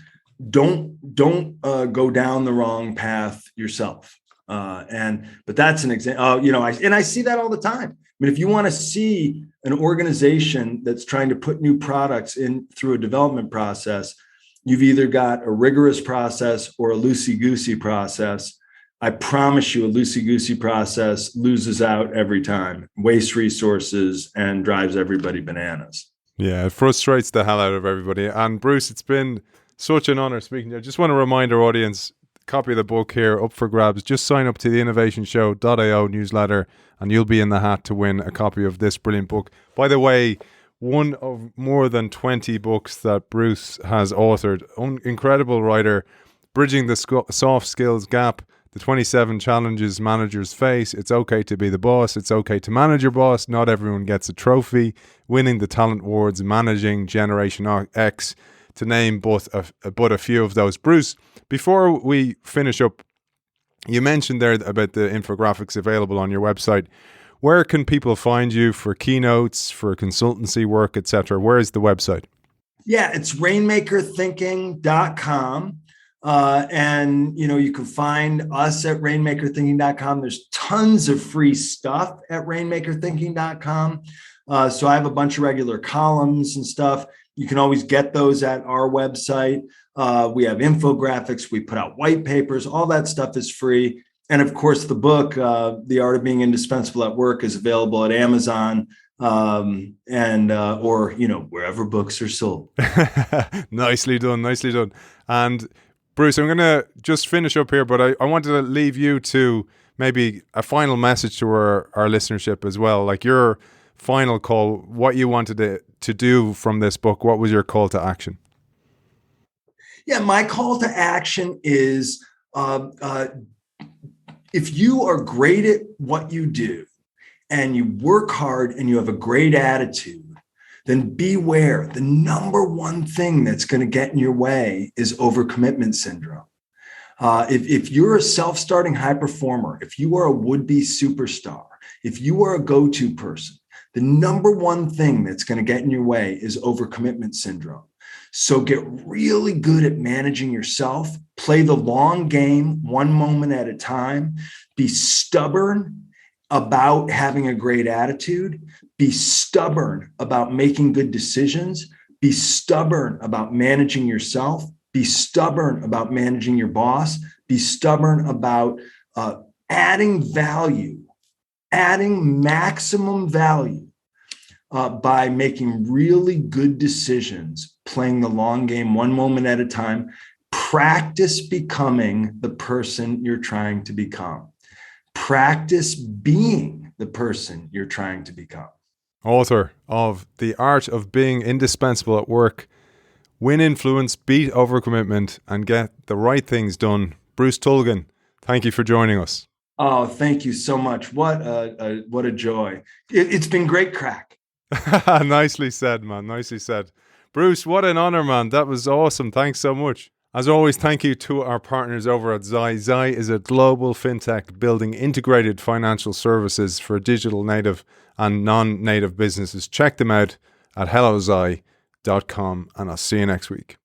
don't go down the wrong path yourself. But that's an example. I see that all the time. I mean, if you want to see an organization that's trying to put new products in through a development process, you've either got a rigorous process or a loosey-goosey process. I promise you, a loosey-goosey process loses out every time, wastes resources, and drives everybody bananas.
Yeah, it frustrates the hell out of everybody. And Bruce, it's been such an honor speaking to you. I just want to remind our audience, copy of the book here up for grabs. Just sign up to the innovationshow.io newsletter and you'll be in the hat to win a copy of this brilliant book. By the way, one of more than 20 books that Bruce has authored. Incredible writer, Bridging the Soft Skills Gap, the 27 challenges managers face. It's okay to be the boss. It's okay to manage your boss. Not everyone gets a trophy. Winning the Talent Awards, Managing Generation X, to name but a few of those. Bruce, before we finish up, you mentioned there about the infographics available on your website. Where can people find you for keynotes, for consultancy work, etc.? Where is the website?
Yeah, it's rainmakerthinking.com. And you can find us at rainmakerthinking.com. There's tons of free stuff at rainmakerthinking.com. So I have a bunch of regular columns and stuff. You can always get those at our website. We have infographics. We put out white papers. All that stuff is free. And of course, the book, The Art of Being Indispensable at Work, is available at Amazon or wherever books are sold.
Nicely done. And Bruce, I'm going to just finish up here, but I wanted to leave you to maybe a final message to our listenership as well, like your final call, what you wanted to do from this book. What was your call to action?
Yeah, my call to action is if you are great at what you do and you work hard and you have a great attitude, then beware. The number one thing that's going to get in your way is overcommitment syndrome. If you're a self-starting high performer, if you are a would-be superstar, if you are a go-to person, the number one thing that's going to get in your way is overcommitment syndrome. So get really good at managing yourself, play the long game, one moment at a time, be stubborn about having a great attitude, be stubborn about making good decisions, be stubborn about managing yourself, Be stubborn about managing your boss. Be stubborn about adding value, adding maximum value by making really good decisions, playing the long game one moment at a time. Practice becoming the person you're trying to become. Practice being the person you're trying to become.
Author of The Art of Being Indispensable at Work, Win Influence, Beat Overcommitment, and Get the Right Things Done, Bruce Tulgan. Thank you for joining us.
Oh, thank you so much. What a joy. It's been great crack.
Nicely said, man. Nicely said. Bruce, what an honor, man. That was awesome. Thanks so much. As always, thank you to our partners over at Zai. Zai is a global fintech building integrated financial services for digital native and non-native businesses. Check them out at hellozai.com, and I'll see you next week.